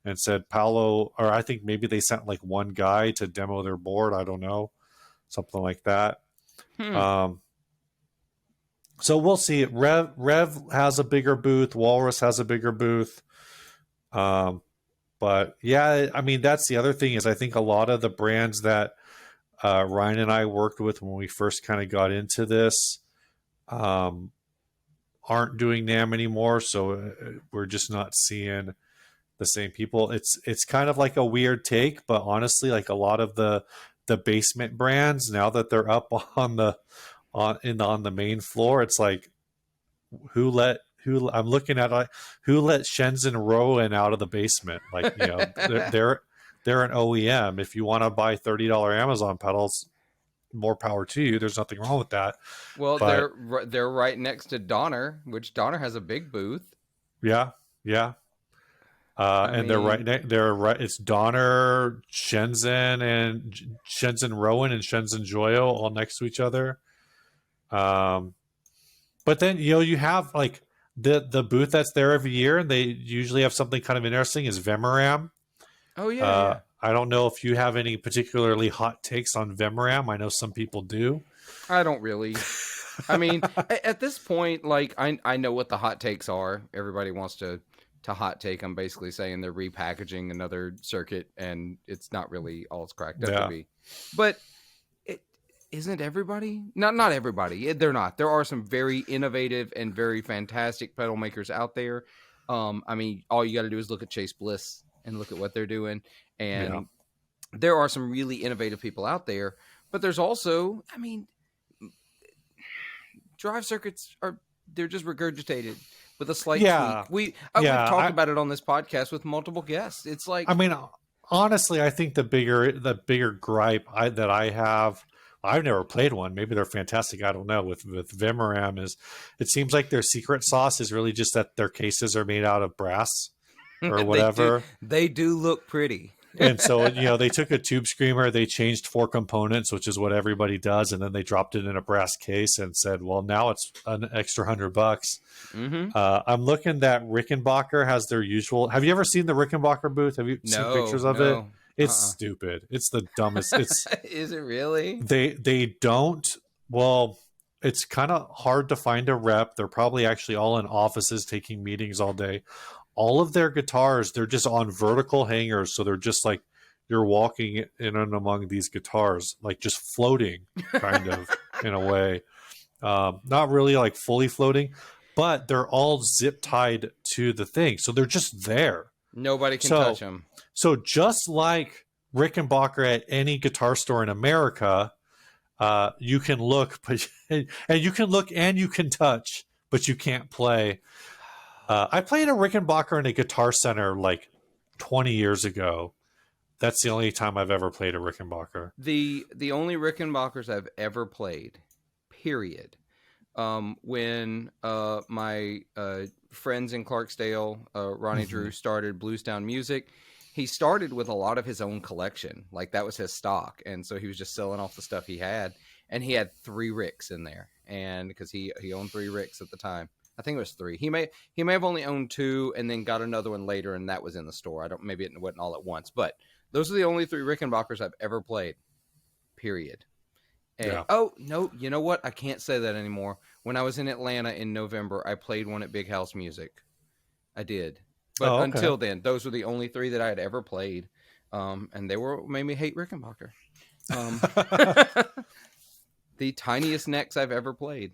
and said Paolo, or I think maybe they sent like one guy to demo their board. I don't know, something like that. Hmm. Um, so we'll see. Rev has a bigger booth. Walrus has a bigger booth. Um, but yeah, I mean that's the other thing is I think a lot of the brands that Ryan and I worked with when we first kind of got into this um, aren't doing NAMM anymore. So we're just not seeing the same people. It's kind of like a weird take, but honestly, like a lot of the basement brands now that they're up on the on the main floor, it's like who I'm looking at like who let Shenzhen Rowan out of the basement? Like they're an OEM. If you want to buy $30 Amazon pedals, more power to you. There's nothing wrong with that. Well, But they're right next to Donner, which Donner has a big booth. yeah, yeah. I And they're mean, they're right. It's Donner, Shenzhen, and Shenzhen Rowan and Shenzhen Joyo all next to each other. Um, but then you have like the booth that's there every year, and they usually have something kind of interesting. Is Vemoram? oh yeah, yeah. I don't know if you have any particularly hot takes on Vemoram. I know some people do. I don't really. I mean, at this point, like I know what the hot takes are. Everybody wants to hot take. I'm basically saying they're repackaging another circuit, and it's not really all it's cracked up to Yeah, be. But it isn't everybody. Not everybody. They're not. There are some very innovative and very fantastic pedal makers out there. I mean, all you got to do is look at Chase Bliss and look at what they're doing, yeah, and there are some really innovative people out there. But there's also, I mean, drive circuits are they're just regurgitated with a slight tweak. yeah, We've yeah. talked about it on this podcast with multiple guests. It's I like, mean, honestly, I think the bigger gripe that I have, I've never played one. Maybe they're fantastic. I don't know. With Vimaram is, it seems like their secret sauce is really just that their cases are made out of brass or they do whatever. they do look pretty. And so, they took a tube screamer, they changed 4 components, which is what everybody does, and then they dropped it in a brass case and said, "Well, now it's an extra $100." Mm-hmm. I'm looking that Rickenbacker has their usual. Have you ever seen the Rickenbacker booth? Have you seen No, pictures of it? no. It's stupid. It's the dumbest. It's Is it really? they don't. Well, it's kind of hard to find a rep. They're probably actually all in offices taking meetings all day. All of their guitars, they're just on vertical hangers, so they're just like you're walking in and among these guitars, like just floating, kind of in a way. Not really like fully floating, but they're all zip tied to the thing, so they're just there. Nobody can So, touch them. so just like Rickenbacker at any guitar store in America, you can look, but and you can look and you can touch, but you can't play. I played a Rickenbacker in a Guitar Center like 20 years ago. That's the only time I've ever played a Rickenbacker. The only Rickenbackers I've ever played, period. When my friends in Clarksdale, Ronnie Mm-hmm. Drew, started Bluestown Music, he started with a lot of his own collection. Like that was his stock, and so he was just selling off the stuff he had. And he had 3 Ricks in there, and because he owned 3 Ricks at the time. I think it was 3. He may have only owned 2, and then got another one later, and that was in the store. I don't maybe it wasn't all at once, but those are the only 3 Rickenbackers I've ever played. Period. And, Yeah. oh no, you know what? I can't say that anymore. When I was in Atlanta in November, I played one at Big House Music. I did, but Oh, okay. until then, those were the only 3 that I had ever played, and they were made me hate Rickenbacker. Um, the tiniest necks I've ever played.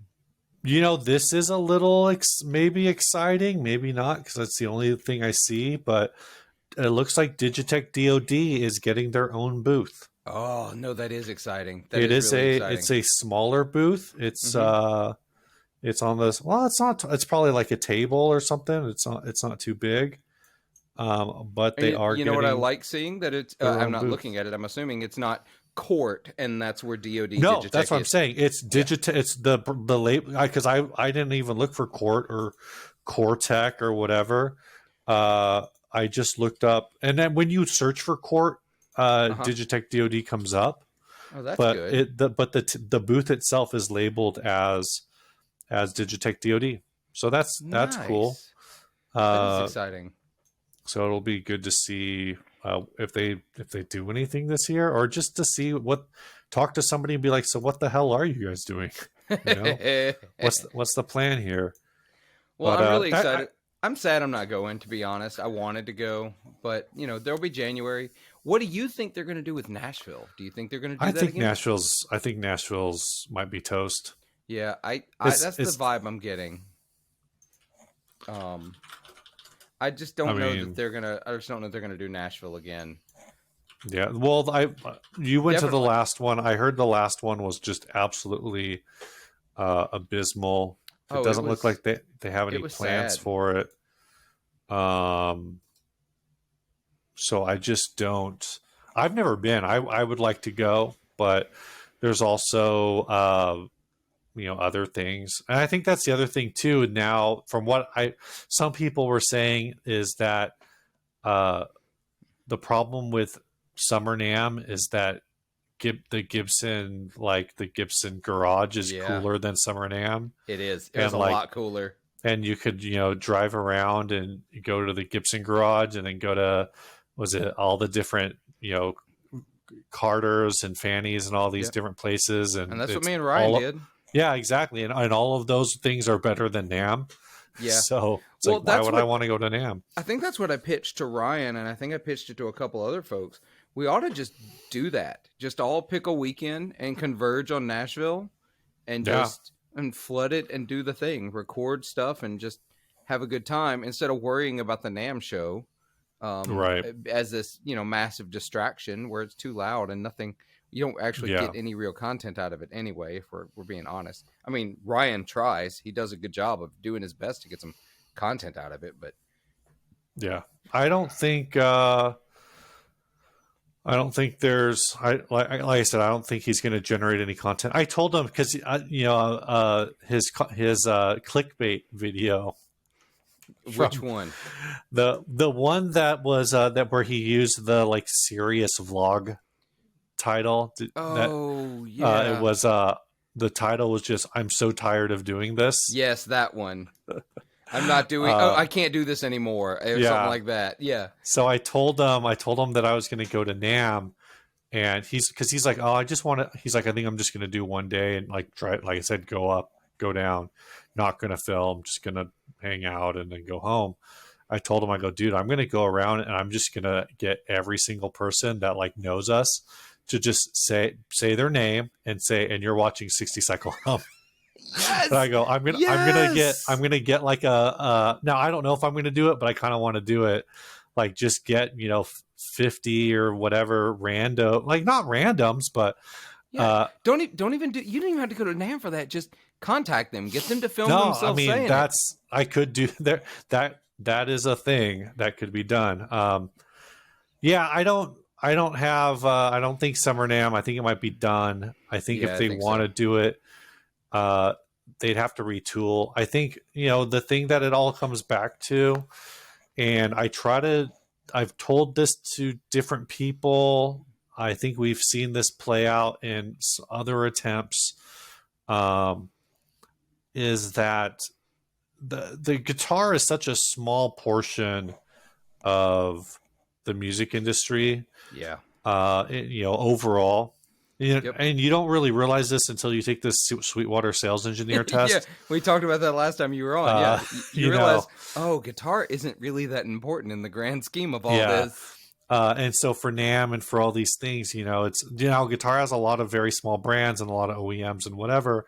This is a little maybe exciting, maybe not, because that's the only thing I see. But it looks like Digitech DoD is getting their own booth. Oh no, that is exciting. That It is is really a exciting. it's a smaller booth. Mm-hmm. It's on this. Well, it's not. It's probably like a table or something. It's not too big. But And they are you know what I getting like seeing that it's. their I'm own not booth. looking at it. I'm assuming it's not Court, and that's where DoD No, that's Digitech what I'm is. saying. It's Yeah. digit. It's the late because I didn't even look for Court or Cortec or whatever. I just looked up, and then when you search for Court, Uh huh. Digitech DoD comes up, Oh, that's but good. the booth itself is labeled as Digitech DoD. So that's cool. Nice. That is Uh, exciting. So it'll be good to see if they do anything this year, or just to see talk to somebody and be like, so what the hell are you guys doing? You know, what's the plan here? Well, But I'm really excited. I'm sad I'm not going, to be honest. I wanted to go, but there'll be January. What do you think they're going to do with Nashville? Do you think they're going to do that again? I think Nashville's might be toast. Yeah, I that's the It's vibe I'm getting. Um, I just I don't know that mean, they're gonna. I just don't know if they're gonna do Nashville again. yeah. Well, you went to the Definitely. last one. I heard the last one was just absolutely abysmal. It Oh, doesn't look like they have it any was plans sad. for it. Um, so I just don't. I've never been. I would like to go, but there's also other things, and I think that's the other thing too. Now, from what some people were saying is that uh, the problem with Summer Nam is that the Gibson garage is Yeah, cooler than Summer Nam, it is. It was and a like lot cooler. and you could drive around and go to the Gibson garage and then go to, was it all the different Carters and Fannies and all these Yep. different places, And and that's what it's me and Ryan all, did. yeah, exactly, and all of those things are better than Nam. Yeah. So it's Well, like, why that's would I what want to go to Nam? I think that's what I pitched to Ryan, and I think I pitched it to a couple other folks. We ought to just do that. Just all pick a weekend and converge on Nashville and Yeah, just and flood it and do the thing, record stuff and just have a good time instead of worrying about the Nam show right. as this massive distraction where it's too loud and nothing. You don't actually Yeah, get any real content out of it anyway. If we're being honest, I mean Ryan tries. He does a good job of doing his best to get some content out of it, but yeah. I don't think. I don't think there's. Like I said, I don't think he's going to generate any content. I told him because his clickbait video which from one? the one that was that where he used the like serious vlog title, that Oh it yeah, was the title was just, I'm so tired of doing this. yes, that one. I'm not doing. Oh, Uh, I can't do this anymore, or something yeah. like that. Yeah, So I told him that I was going to go to Nam, and he's like, oh, I just want to. He's like, I think I'm just going to do one day and like try. Like I said, go up, go down. Not going to film. Just going to hang out and then go home. I told him, I go, dude, I'm going to go around and I'm just going to get every single person that like knows us to just say their name and say, and you're watching 60 Cycle Hum. And I yes, go, I'm yes. gonna get like now I don't know if I'm gonna do it, but I kind of want to do it. Like just get 50 or whatever random, like not randoms, but Yeah, uh don't even do. You don't even have to go to NAM for that. Just contact them, get them to film no, I themselves mean saying it. I could do there, that is a thing that could be done. Yeah, I don't think Summer Nam, I think it might be done. I think Yeah, if I they think want so. to do it, uh they'd have to retool. I think the thing that it all comes back to, and I've told this to different people. I think we've seen this play out in other attempts. Um, is that the guitar is such a small portion of the music industry, Yeah. overall. Yep. And you don't really realize this until you take this Sweetwater sales engineer Yeah, test. we talked about that last time you were on. Yeah, Uh, you you know, realize, oh, guitar isn't really that important in the grand scheme of all yeah. this. And so for NAM and for all these things, it's guitar has a lot of very small brands and a lot of OEMs and whatever.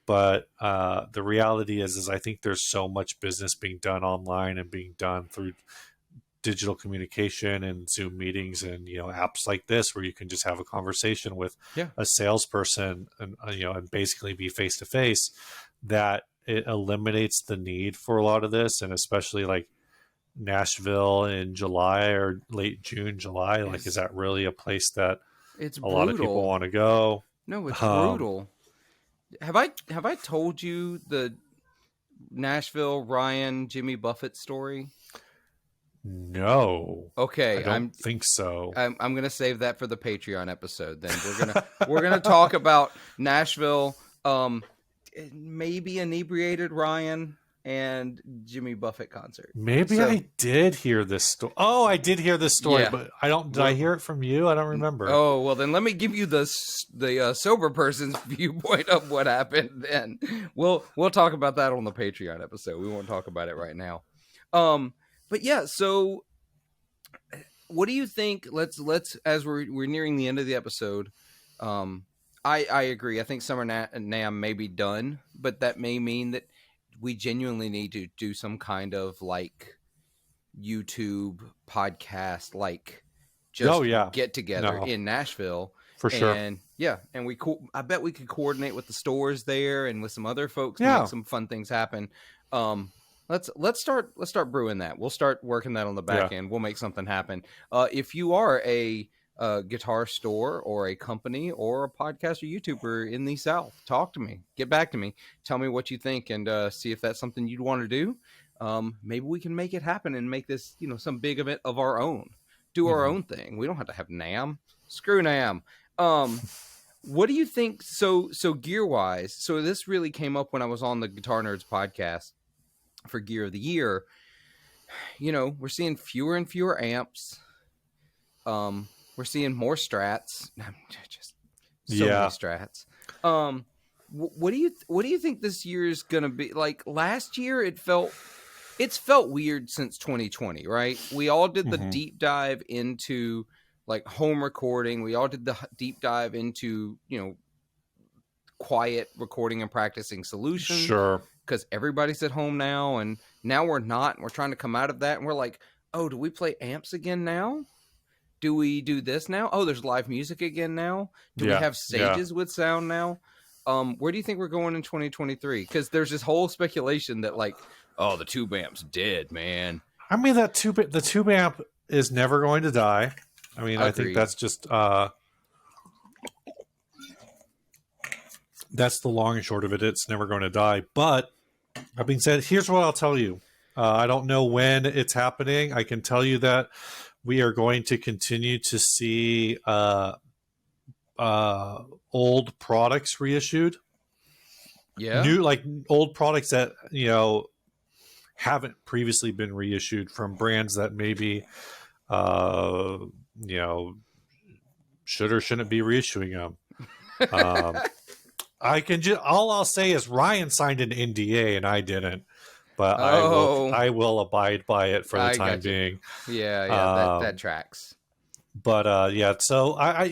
But the reality is I think there's so much business being done online and being done through digital communication and Zoom meetings and apps like this where you can just have a conversation with Yeah. a salesperson and and basically be face to face, that it eliminates the need for a lot of this. And especially like Nashville in July or late June, July, like is It's that really a place that it's a lot of people brutal. want to go? No, it's Um, brutal. Have I told you the Nashville Ryan Jimmy Buffett story? no, I Okay, don't think so. I'm gonna save that for the Patreon episode. Then we're gonna talk about Nashville. Maybe inebriated Ryan. and Jimmy Buffett concert. Maybe So I did hear this story. Oh, I did hear this story, yeah, but I don't. Did I we're, hear it from you? I don't remember. oh well, then let me give you the sober person's viewpoint of what happened. Then we'll talk about that on the Patreon episode. We won't talk about it right now. But yeah, so what do you think? Let's as we're nearing the end of the episode. Um, I agree. I think Summer Nam may be done, but that may mean that we genuinely need to do some kind of like YouTube podcast, like Oh just yeah, get together no, in Nashville. for sure. And yeah, and I bet we could coordinate with the stores there and with some other folks to make Yeah, some fun things happen. Let's start brewing that. We'll start working that on the yeah. back end. We'll make something happen. If you are a guitar store or a company or a podcast or YouTuber in the South, talk to me. Get back to me. Tell me what you think and see if that's something you'd want to do. Maybe we can make it happen and make this, some big event of our own. Do our Mhm. own thing. We don't have to have Nam. Screw Nam. What do you think? So gear wise, so this really came up when I was on the Guitar Nerds podcast for Gear of the Year. We're seeing fewer and fewer amps. We're seeing more strats. Just so many Yeah. strats. What do you think this year is gonna be like? Last year, it's felt weird since 2020, right? We all did the Mhm. deep dive into like home recording. We all did the deep dive into quiet recording and practicing solutions Sure. because everybody's at home now, and now we're not. And we're trying to come out of that, and we're like, oh, do we play amps again now? Do we do this now? Oh, there's live music again now. Do we Yeah. have Yeah. stages with sound now? Where do you think we're going in 2023? Because there's this whole speculation that like, oh, the tube amp's dead, man. I mean the tube amp is never going to die. I mean, I think Agreed. that's just that's the long and short of it. It's never going to die. But that being said, here's what I'll tell you. I don't know when it's happening. I can tell you that we are going to continue to see old products reissued. Yeah. New, like old products that haven't previously been reissued from brands that maybe uh, should or shouldn't be reissuing them. All I'll say is Ryan signed an NDA and I didn't, but Oh, I will abide by it for the I time got you. being. Yeah. That tracks. But yeah, so I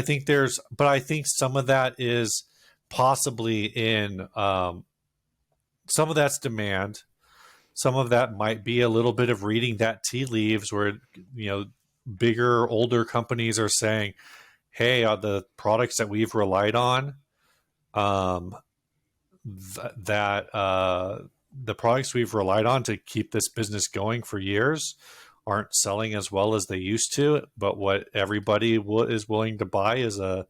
think but I think some of that is possibly in some of that's demand. Some of that might be a little bit of reading that tea leaves where, bigger, older companies are saying, hey, the products that we've relied on, the products we've relied on to keep this business going for years aren't selling as well as they used to. But what everybody is willing to buy is a,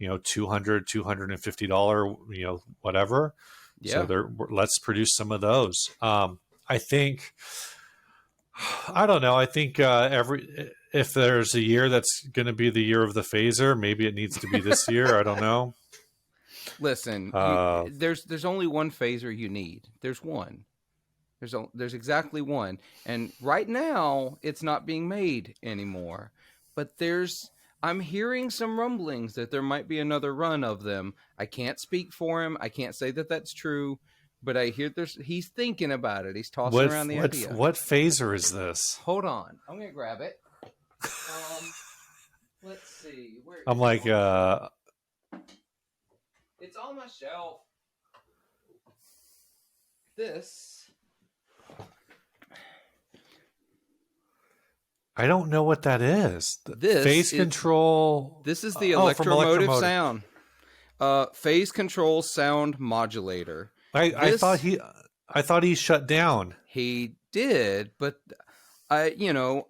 $250, whatever. Yeah. So let's produce some of those. I think, I don't know. I think if there's a year that's going to be the year of the phaser, maybe it needs to be this year. I don't know. Listen, there's only one phaser you need. There's one. There's exactly one. And right now, it's not being made anymore. But I'm hearing some rumblings that there might be another run of them. I can't speak for him. I can't say that that's true. But I hear he's thinking about it. He's tossing around the idea. What phaser is this? Hold on. I'm going to grab it. Let's see. I'm like, it's on my shelf. This. I don't know what that is. Phase control. This is the electromotive sound. Phase control sound modulator. I thought he shut down. He did, but I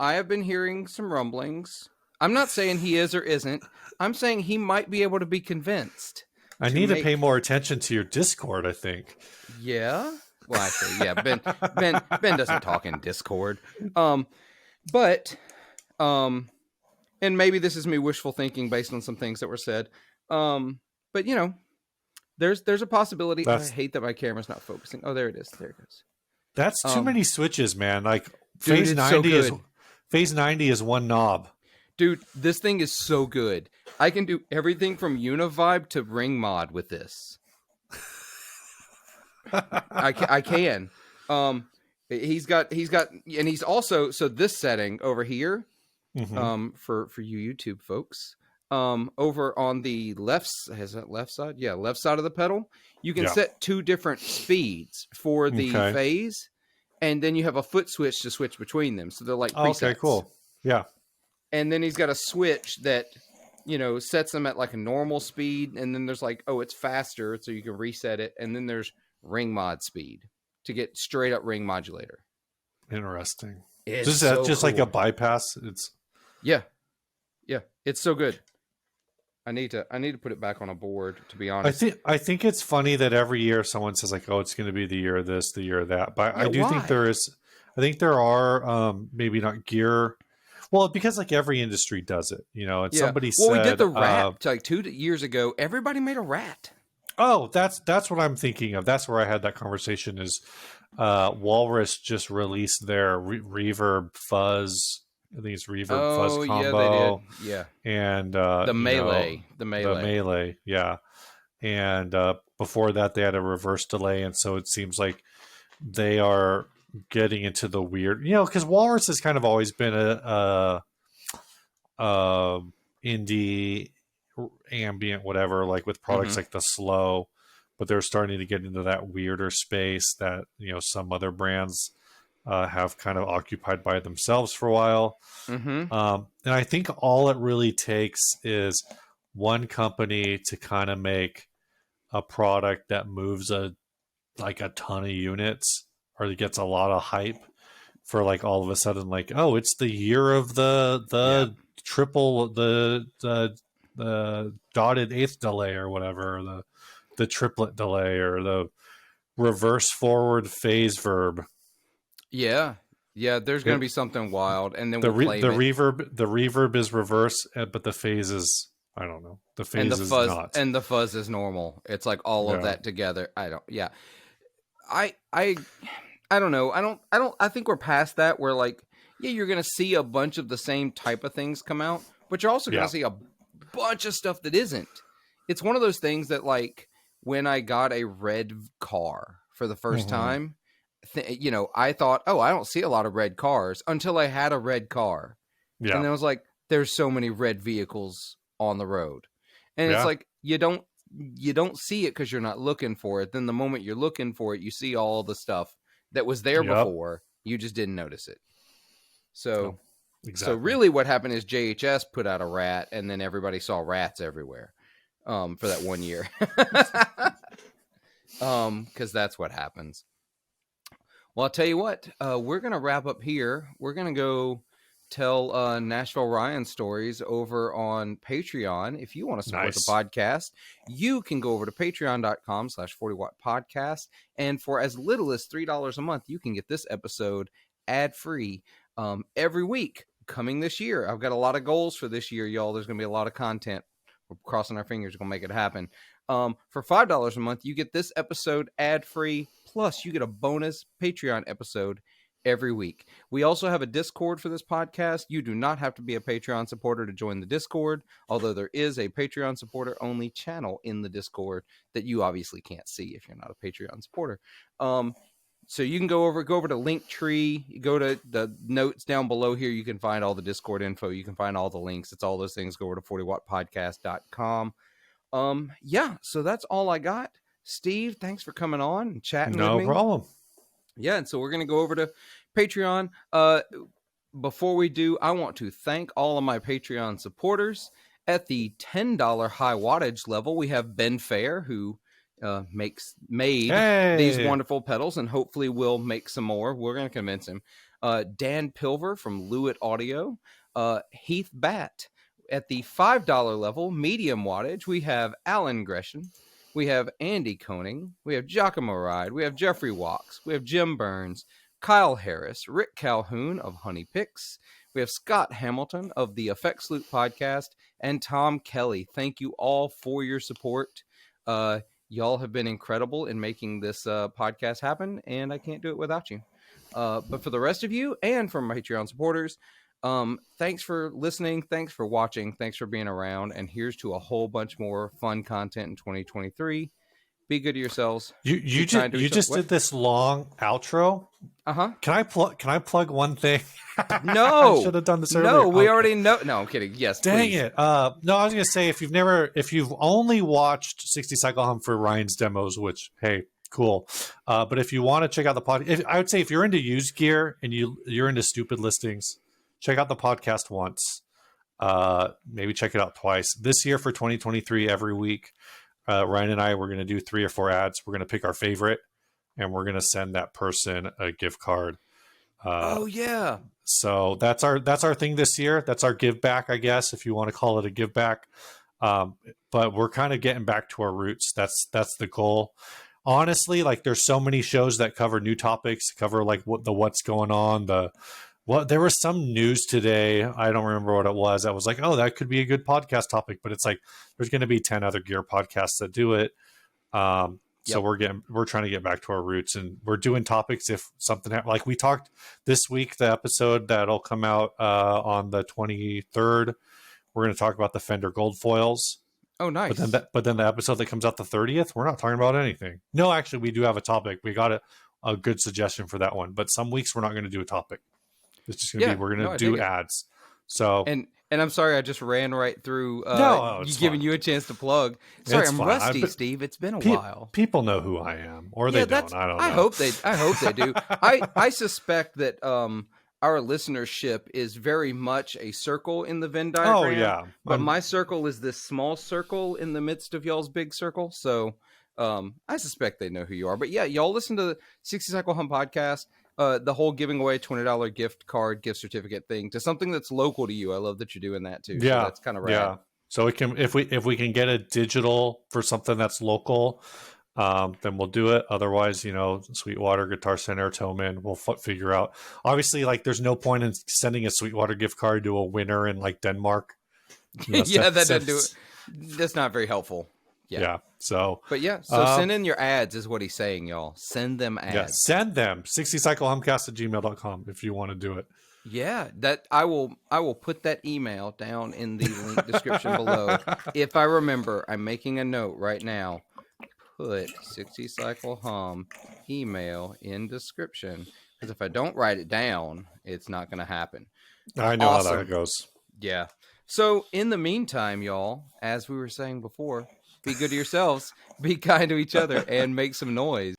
have been hearing some rumblings. I'm not saying he is or isn't. I'm saying he might be able to be convinced. I need to pay more attention to your Discord, I think. Yeah. Well, actually, yeah. Ben doesn't talk in Discord. But and maybe this is me wishful thinking based on some things that were said. But There's a possibility. I That's hate that my camera's not focusing. Oh, there it is. There it goes. too many switches, man. Like Dude, it's so good. phase 90 is one knob. Dude, this thing is so good. I can do everything from Univibe to Ring Mod with this. I can. He's got, and he's also, so this setting over here, for you YouTube folks, over on the left side, left side of the pedal, you can set 2 different speeds for the phase, and then you have a foot switch to switch between them. So they're like presets. Okay, cool. Yeah. And then he's got a switch that, sets them at like a normal speed. And then there's like, oh, it's faster, so you can reset it. And then there's ring mod speed to get straight up ring modulator. Interesting. It's Is that just like a bypass? It's yeah. It's so good. I need to put it back on a board, to be honest. I think it's funny that every year someone says like, oh, it's going to be the year of this, the year of that. But I do think there are maybe not gear. Well, because like every industry does it, and somebody said, we did the rat like 2 years ago. Everybody made a rat. Oh, that's what I'm thinking of. That's where I had that conversation is Walrus just released their reverb fuzz. I think it's reverb fuzz combo. Yeah, they did. Yeah. And the melee. Yeah. And before that they had a reverse delay, and so it seems like they are getting into the weird, because Walrus has kind of always been a indie ambient whatever, like with products like the Slow, but they're starting to get into that weirder space that some other brands have kind of occupied by themselves for a while. And I think all it really takes is one company to kind of make a product that moves a ton of units, or that gets a lot of hype, for like all of a sudden like, oh, it's the year of the triple, the dotted eighth delay or whatever, or the triplet delay, or the reverse forward phase verb. Yeah, there's going to be something wild, and then the reverb is reverse, but the phase is, I don't know. The phase is not, and the fuzz is normal. It's like all of that together. I don't know. I think we're past that, where like, you're going to see a bunch of the same type of things come out, but you're also going to see a bunch of stuff that isn't. It's one of those things that, like, when I got a red car for the first time, I thought, oh, I don't see a lot of red cars, until I had a red car. Yeah. And then I was like, there's so many red vehicles on the road. And it's like, you don't see it because you're not looking for it. Then the moment you're looking for it, you see all the stuff that was there before. You just didn't notice it. So, So really what happened is JHS put out a rat, and then everybody saw rats everywhere for that 1 year. Because that's what happens. Well, I'll tell you what, we're going to wrap up here. We're going to go tell Nashville Ryan stories over on Patreon. If you want to support the podcast, you can go over to patreon.com/40watt podcast. And for as little as $3 a month, you can get this episode ad-free every week coming this year. I've got a lot of goals for this year, y'all. There's going to be a lot of content. We're crossing our fingers. We're going to make it happen. For $5 a month, you get this episode ad-free, plus you get a bonus Patreon episode every week. We also have a Discord for this podcast. You do not have to be a Patreon supporter to join the Discord, although there is a Patreon supporter only channel in the Discord that you obviously can't see if you're not a Patreon supporter. So you can go over to Linktree, go to the notes down below here. You can find all the Discord info. You can find all the links. It's all those things. Go over to 40wattpodcast.com. So that's all I got. Steve, thanks for coming on and chatting with me. No problem. Yeah, and so we're going to go over to Patreon. Before we do, I want to thank all of my Patreon supporters. At the $10 high wattage level, we have Ben Fair, who made these wonderful pedals, and hopefully will make some more. We're going to convince him. Dan Pilver from Lewitt Audio. Heath Batt. At the $5 level, medium wattage, we have Alan Gresham. We have Andy Koning. We have Giacomo Ride. We have Jeffrey Walks. We have Jim Burns, Kyle Harris, Rick Calhoun of Honey Picks. We have Scott Hamilton of the Effects Loop podcast, and Tom Kelly. Thank you all for your support. Y'all have been incredible in making this podcast happen, and I can't do it without you. But for the rest of you and for my Patreon supporters, thanks for listening. Thanks for watching. Thanks for being around. And here's to a whole bunch more fun content in 2023. Be good to yourselves. You just did this long outro. Can I plug one thing? No, I should have done this earlier. No, we already know. No, I'm kidding. Yes, dang please. it. No, I was gonna say if you've only watched 60 Cycle Hum for Ryan's demos, which hey, cool. But if you want to check out the I would say if you're into used gear and you're into stupid listings, check out the podcast once. Maybe check it out twice. This year for 2023, every week. Ryan and I, we're going to do 3 or 4 ads. We're going to pick our favorite, and we're going to send that person a gift card. Oh yeah. So that's our thing this year. That's our give back, I guess, if you want to call it a give back. But we're kind of getting back to our roots. That's the goal. Honestly, like there's so many shows that cover new topics, cover like what's going on. There was some news today. I don't remember what it was. I was like, oh, that could be a good podcast topic, but it's like there's going to be 10 other gear podcasts that do it. So we're trying to get back to our roots, and we're doing topics if something like we talked this week, the episode that'll come out on the 23rd. We're going to talk about the Fender Gold Foils. Oh, nice. But then the episode that comes out the 30th, we're not talking about anything. No, actually, we do have a topic. We got a good suggestion for that one, but some weeks we're not going to do a topic. It's just going to be, we're going to do ads. So, and I'm sorry, I just ran right through giving you a chance to plug. Sorry, I'm rusty, Steve. It's been a while. People know who I am, or they don't. I don't know. I hope they do. I suspect that our listenership is very much a circle in the Venn diagram. Oh yeah. But my circle is this small circle in the midst of y'all's big circle. So I suspect they know who you are. But yeah, y'all listen to the 60 Cycle Hum podcast. The whole giving away $20 gift certificate thing to something that's local to you. I love that you're doing that too. Yeah, so that's kind of rad. Yeah. So it can, if we can get a digital for something that's local, then we'll do it. Otherwise, Sweetwater, Guitar Center, Tillman, we'll figure out. Obviously, like there's no point in sending a Sweetwater gift card to a winner in like Denmark. That doesn't do it. That's not very helpful. Yeah. So send in your ads is what he's saying, y'all. Send them ads. Yeah, send them. 60cyclehumcast@gmail.com if you want to do it. Yeah, that I will put that email down in the link description below. If I remember, I'm making a note right now. Put 60 Cycle Hum email in description, because if I don't write it down, it's not going to happen. I know how that goes. Yeah. So in the meantime, y'all, as we were saying before, be good to yourselves, be kind to each other, and make some noise.